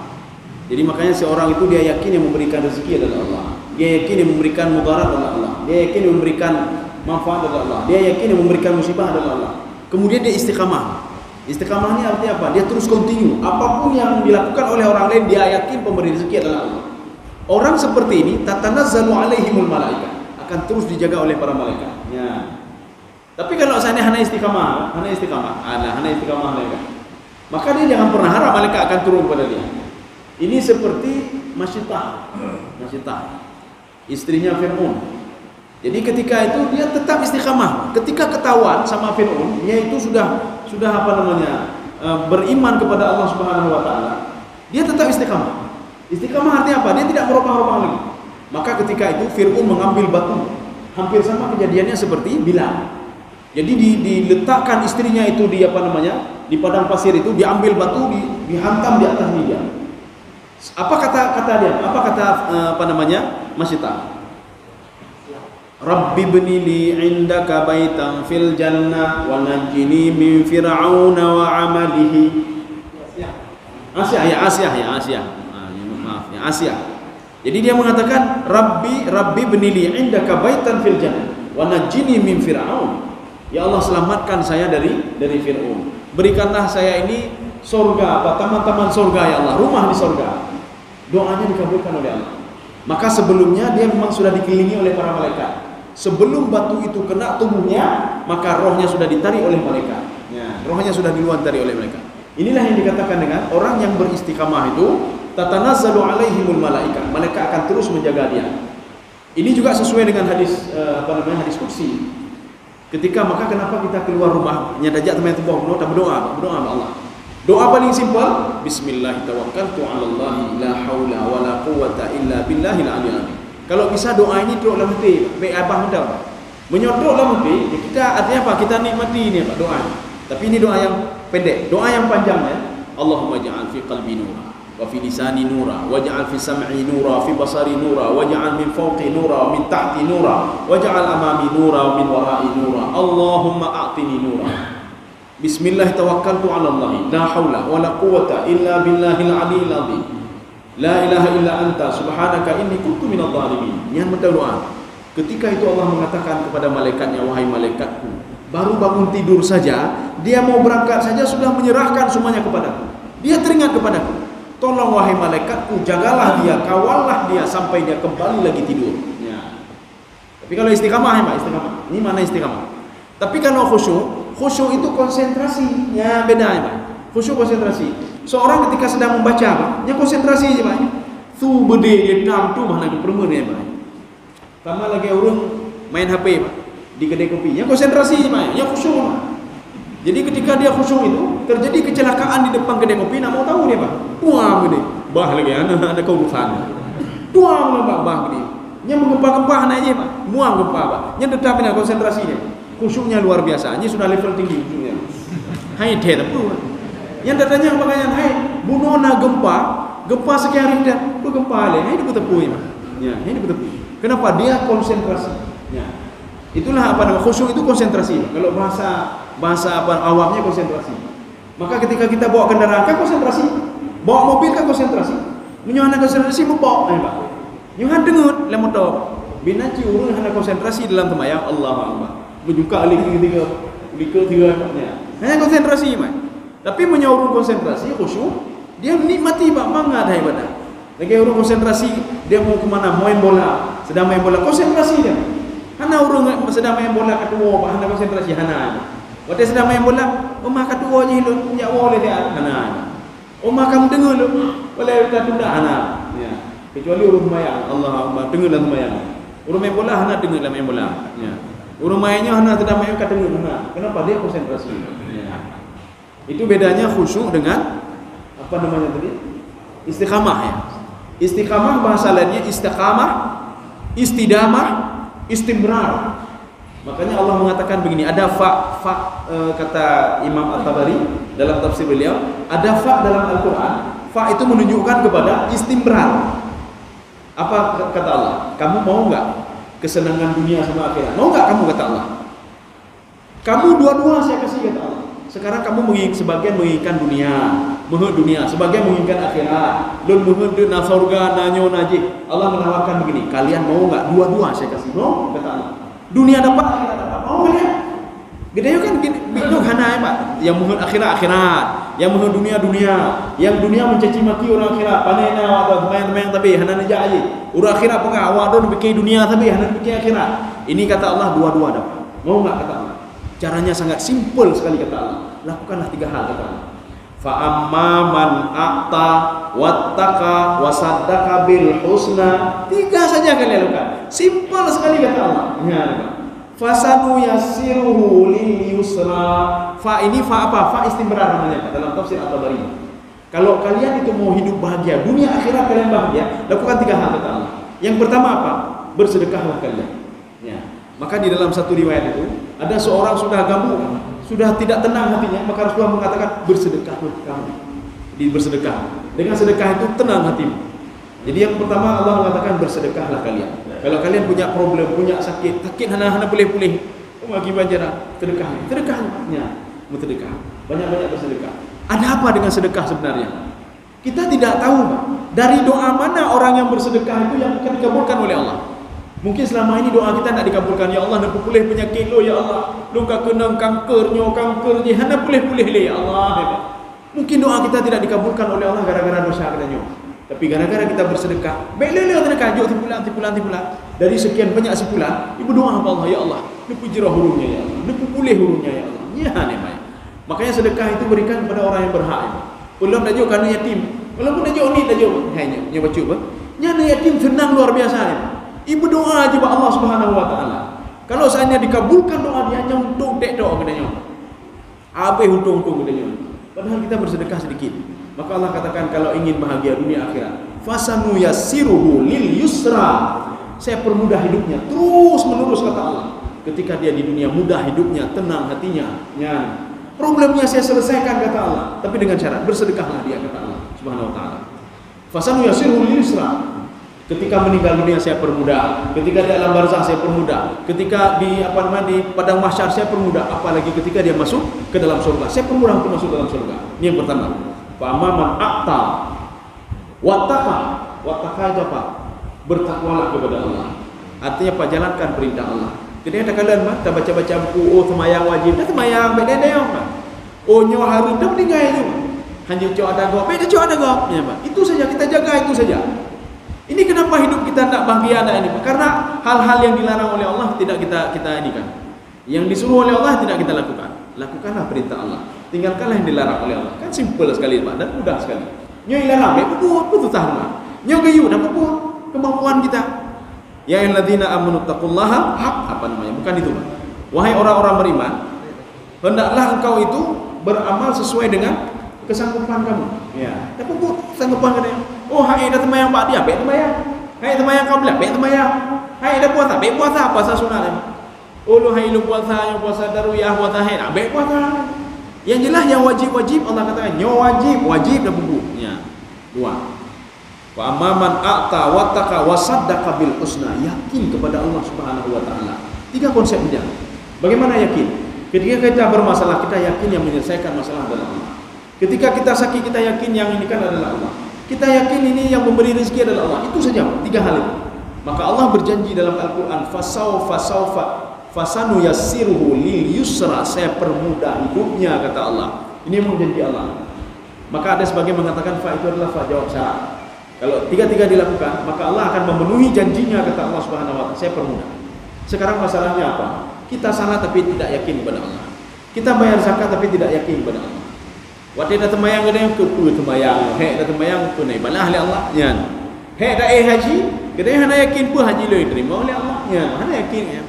Jadi makanya seorang itu dia yakin yang memberikan rezeki adalah Allah. Dia yakin yang memberikan mudarat adalah Allah. Dia yakin yang memberikan manfaat adalah Allah. Dia yakin yang memberikan musibah adalah Allah. Kemudian dia istiqamah. Istiqamah ini artinya apa? Dia terus continue. Apapun yang dilakukan oleh orang lain, dia yakin pemberi rezeki adalah Allah. Orang seperti ini tatanazzalu alaihimul malaikah, akan terus dijaga oleh para malaikat. Ya. Tapi kalau seandainya hana istiqamah, maka dia jangan pernah harap malaikat akan turun pada dia. Ini seperti Masyitah, istrinya Fir'aun. Jadi ketika itu dia tetap istiqamah. Ketika ketahuan sama Fir'aun, dia itu sudah beriman kepada Allah Subhanahu wa taala, dia tetap istiqamah. Istiqamah artinya apa? Dia tidak merubah-rubah lagi. Maka ketika itu Fir'aun mengambil batu. Hampir sama kejadiannya seperti Bilal. Jadi diletakkan istrinya itu di di padang pasir itu, diambil batu, dihantam di atas dia. Apa kata dia? Apa kata Masyitah? Rabbi bnili indaka baitan fil jannah wa najjini min fir'auna wa amalihi. Asia. Jadi dia mengatakan Rabbi bnili indaka baitan fil jannah wa najjini min fir'aun. Ya Allah, selamatkan saya dari Fir'aun. Berikanlah saya ini surga, taman-taman surga ya Allah, rumah di surga. Doanya dikabulkan oleh Allah. Maka sebelumnya dia memang sudah dikelilingi oleh para malaikat. Sebelum batu itu kena tubuhnya, maka rohnya sudah ditarik oleh malaikat. Ya, rohnya sudah diluantari oleh malaikat. Inilah yang dikatakan dengan orang yang beristiqamah itu tatanazzalu alaihimul malaikah. Malaikat akan terus menjaga dia. Ini juga sesuai dengan hadis hadis qudsi. Ketika maka kenapa kita keluar rumah nyadajak teman tubuh berdoa sama Allah. Doa paling simpel, bismillah tawakkaltu 'alallahi la haula wala quwwata illa billahil aliyil azim. Kalau bisa doa ini duduk dalam hati, baik apa mudah. Menyodok dalam hati, kita artinya apa? Kita nikmati ini Pak doa. Tapi ini doa yang pendek, doa yang panjang ya. Allahumma ja'al fi qalbi nura wa fi lisani nura waj'al fi sam'i nura fi basari nura waj'al min fawqi nura wa min tahti nura waj'al amami nura wa min wara'i nura. Allahumma a'tini nura. Bismillah tawakkaltu 'ala Allah la haula wala quwwata illa billahil 'aliyyil 'azim. La ilaha illa anta subhanaka inni kuntu minadh dhalimin. Yang berdoa. Ketika itu Allah mengatakan kepada malaikatnya, wahai malaikatku, baru bangun tidur saja, dia mau berangkat saja sudah menyerahkan semuanya kepadaku. Dia teringat kepadaku. Tolong wahai malaikatku, jagalah dia, kawallah dia sampai dia kembali lagi tidur. Ya. Tapi kalau istiqamah ya Pak, istiqamah. Ini mana istiqamah? Tapi kalau khusyuk itu konsentrasi. Ya beda ya Pak. Khusyuk konsentrasi. Seorang ketika sedang membaca Pak, dia konsentrasi aja Pak. Tu bede dia dam tu mana ke permen ya Pak. Sama lagi orang main HP Pak di kedai kopi. Yang konsentrasi aja Pak, yang khusyuk Pak. Jadi ketika dia khusyuk itu terjadi kecelakaan di depan kedai kopi, nak mau tahu dia Pak. Tuang gede. Bah lagi ada keurusan. Tuang Pak bah gede. Yang menggempa-gempa aja Pak. Muang gempa Pak. Yang tetap nak konsentrasi dia. Khusyuknya luar biasa. Ini sudah level tinggi khusyuknya. Hai dia apa? Yang datanya pakaian hai bunona gempa sekian dah. Tu gempa le. Hai tepu-tepu ya. Ya, ini tepu-tepu. Kenapa? Dia konsentrasi. Ya. Itulah apa nama khusyuk itu konsentrasi. Kalau bahasa awamnya konsentrasi. Maka ketika kita bawa kendaraan kan konsentrasi. Bawa mobil kan konsentrasi. Menyuhana konsentrasi membawa Pak. Nyuhan dengut le motor. Bina ci urang hana konsentrasi dalam sembahyang Allahu Akbar. Menjuka tiga hanya konsentrasi Pak. Tapi menyaurun konsentrasi khusyuk, dia menikmati Pak mangat ibadah. Lagi orang konsentrasi, dia mau ke mana? Main bola. Sedang main bola, konsentrasi dia. Hana urang sedang main bola ketua Pak hana konsentrasi hana. Waktu sedang main bola, omah ketua je lu punya boleh dia hana. Omah kamu dengar lu, boleh kita tunda hana. Ya. Kecuali urang mayang, Allah Akbar dengarlah mayang. Urang main bola hana dengarlah main bola. Ya. Urang mainnya hana sedang main kat dengar hana. Kenapa dia konsentrasi? Ya. Itu bedanya khusyuk dengan apa namanya tadi? Istiqamah ya. Istiqamah bahasa lainnya istiqamah, istidamah, istimrar. Makanya Allah mengatakan begini, ada kata Imam At-Tabari dalam tafsir beliau, ada fa dalam Al-Qur'an. Fa itu menunjukkan kepada istimrar. Apa kata Allah? Kamu mau enggak kesenangan dunia sama akhirat? Mau enggak kamu kata Allah? Kamu dua-dua saya kasih kata Allah. Sekarang kamu sebagian menginginkan dunia, sebagian menginginkan akhirat. Lun muhud na surga nanyo najik. Allah menawarkan begini, kalian mau enggak dua-dua saya kasih? Mau kata Allah. Dunia dapat, akhirat dapat. Mau kalian? Gede kan bingung hana Pak. Yang muhud akhirat, yang muhud dunia, yang dunia mencaci maki orang akhirat. Panena atau teman-teman tapi hana naja aje. Orang akhirat pun awadon bikin dunia tapi hana bikin akhirat. Ini kata Allah dua-dua dapat. Mau enggak kata Allah? Caranya sangat simpel sekali kata Allah. Lakukanlah 3 hal kata Allah. Fa amma man a'ta wattaqa wasaddaqa bil husna. 3 saja kalian lakukan. Simpel sekali kata Allah. Ya, fasanu yassiruhu lil yusra. Fa ini fa apa? Fa istimrar namanya dalam tafsir At-Tabari. Kalau kalian itu mau hidup bahagia, dunia akhirat kalian bahagia, lakukan 3 hal kata Allah. Yang pertama apa? Bersedekahlah kalian. Ya. Maka di dalam satu riwayat itu ada seorang sudah gabung, sudah tidak tenang hatinya, maka Rasulullah mengatakan bersedekahlah kamu. Jadi bersedekah. Dengan sedekah itu tenang hatimu. Jadi yang pertama Allah mengatakan bersedekahlah kalian. Kalau kalian punya problem, punya sakit hana boleh-boleh. Bagi banjara, sedekahnya, bersedekah. Banyak-banyak bersedekah. Ada apa dengan sedekah sebenarnya? Kita tidak tahu, Pak. Dari doa mana orang yang bersedekah itu yang akan dikabulkan oleh Allah. Mungkin selama ini doa kita tak dikabulkan. Ya Allah, nak pulih penyakit lo ya Allah. Lo ka kena kanker je hana pulih le ya Allah. Mungkin doa kita tidak dikabulkan oleh Allah gara-gara dosa katanya. Tapi gara-gara kita bersedekah, baik-baik sedekah jauh tipulan. Dari sekian banyak sepulan, ibu doa apa Allah ya Allah. Lu pujirah hurungnya ya Allah. Lu pulih hurungnya ya Allah. Ya namanya. Makanya sedekah itu berikan kepada orang yang berhak. Belum dah jauh kerana yatim. Walaupun dah jauh ni dah jauh. Hanya nya baca apa? Nya yatim senang luar biasa ni. Ibu doa aja Allah Subhanahu wa taala. Kalau seandainya dikabulkan doa dia hanya untung tek doa katanya. Habis untung katanya. Padahal kita bersedekah sedikit. Maka Allah katakan kalau ingin bahagia dunia akhirat, fasanu yassiruhu lil yusra. Saya permudah hidupnya terus menerus kata Allah. Ketika dia di dunia mudah hidupnya, tenang hatinya. Ya. Problemnya saya selesaikan kata Allah, tapi dengan syarat bersedekahlah dia kata Allah Subhanahu wa taala. Fasanu yassiruhu lil yusra. Ketika meninggal dunia saya permudah, ketika di alam barzakh saya permudah, ketika di di padang mahsyar saya permudah, apalagi ketika dia masuk ke dalam surga, saya permudah untuk masuk ke dalam surga. Ini yang pertama. Fa amman aqta wattaqa itu apa? Bertakwalah kepada Allah. Artinya Pak jalankan perintah Allah. Jadi ada kalian mah tak baca-baca buku semayang wajib, dah semayang beda dia mah. Nyo hari dah meninggal itu. Hanya cok ada go, beda cok ada go. Ya, Pak. Itu saja kita jaga itu saja. Ini kenapa hidup kita tak bahagia ini? Karena hal-hal yang dilarang oleh Allah tidak kita ini kan. Yang disuruh oleh Allah tidak kita lakukan. Lakukanlah perintah Allah. Tinggalkanlah yang dilarang oleh Allah. Kan simpel sekali Pak dan mudah sekali. Nyo ilarang baik putus tahan. Nyo gayu dah puput kemampuan kita. Ya ayyuhalladzina amanu taqullaha apa namanya? Bukan itu Pak. Wahai orang-orang beriman, hendaklah engkau itu beramal sesuai dengan kesanggupan kamu. Ya. Dah puput sanggupan katanya. Oh, hai dah temayang Pak dia, baik temayang. Hai temayang kau belak, baik temayang. Hai dah puasa, baik puasa, puasa sunat. Oh, lu hai lu puasa, yang puasa daruyah, puasa hai, baik puasa. Yang jelas yang wajib-wajib Allah katakan, nyo wajib dah buku. Ya. 2. Wa amman a'ta wattaqa wasaddaqa bil husna. Yakin kepada Allah Subhanahu wa taala. 3 konsepnya. Bagaimana yakin? Ketika kita bermasalah, kita yakin yang menyelesaikan masalah adalah Allah. Ketika kita sakit, kita yakin yang ini kan adalah Allah. Kita yakin ini yang memberi rezeki adalah Allah. Itu saja 3 hal itu. Maka Allah berjanji dalam Al-Qur'an, fasanu yassiruhu lil yusra. Saya permudah hidupnya kata Allah. Ini memang janji Allah. Maka ada sebagian mengatakan fa itu adalah fa jawab syarat. Kalau 3 dilakukan, maka Allah akan memenuhi janjinya kata Allah Subhanahu wa taala. Saya permudah. Sekarang masalahnya apa? Kita salah tapi tidak yakin kepada Allah. Kita bayar zakat tapi tidak yakin kepada Allah. Waktu dah temayang kedai ke temayang, hek dah temayang pun naik balah oleh Allah. Yan. Hek dah haji, kedai hana yakin pun haji lo diterima oleh Allah. Yan, hana yakin ya.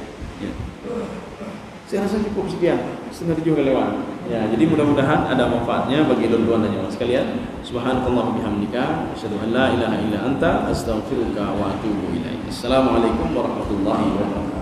Saya rasa cukup sekian. 6:30 lewat. Ya, jadi mudah-mudahan ada manfaatnya bagi tuan-tuan dan jemaah sekalian. Subhanallah bihamdika, asyhadu an la ilaha illa anta, astaghfiruka wa atubu ilaik. Assalamualaikum warahmatullahi wabarakatuh.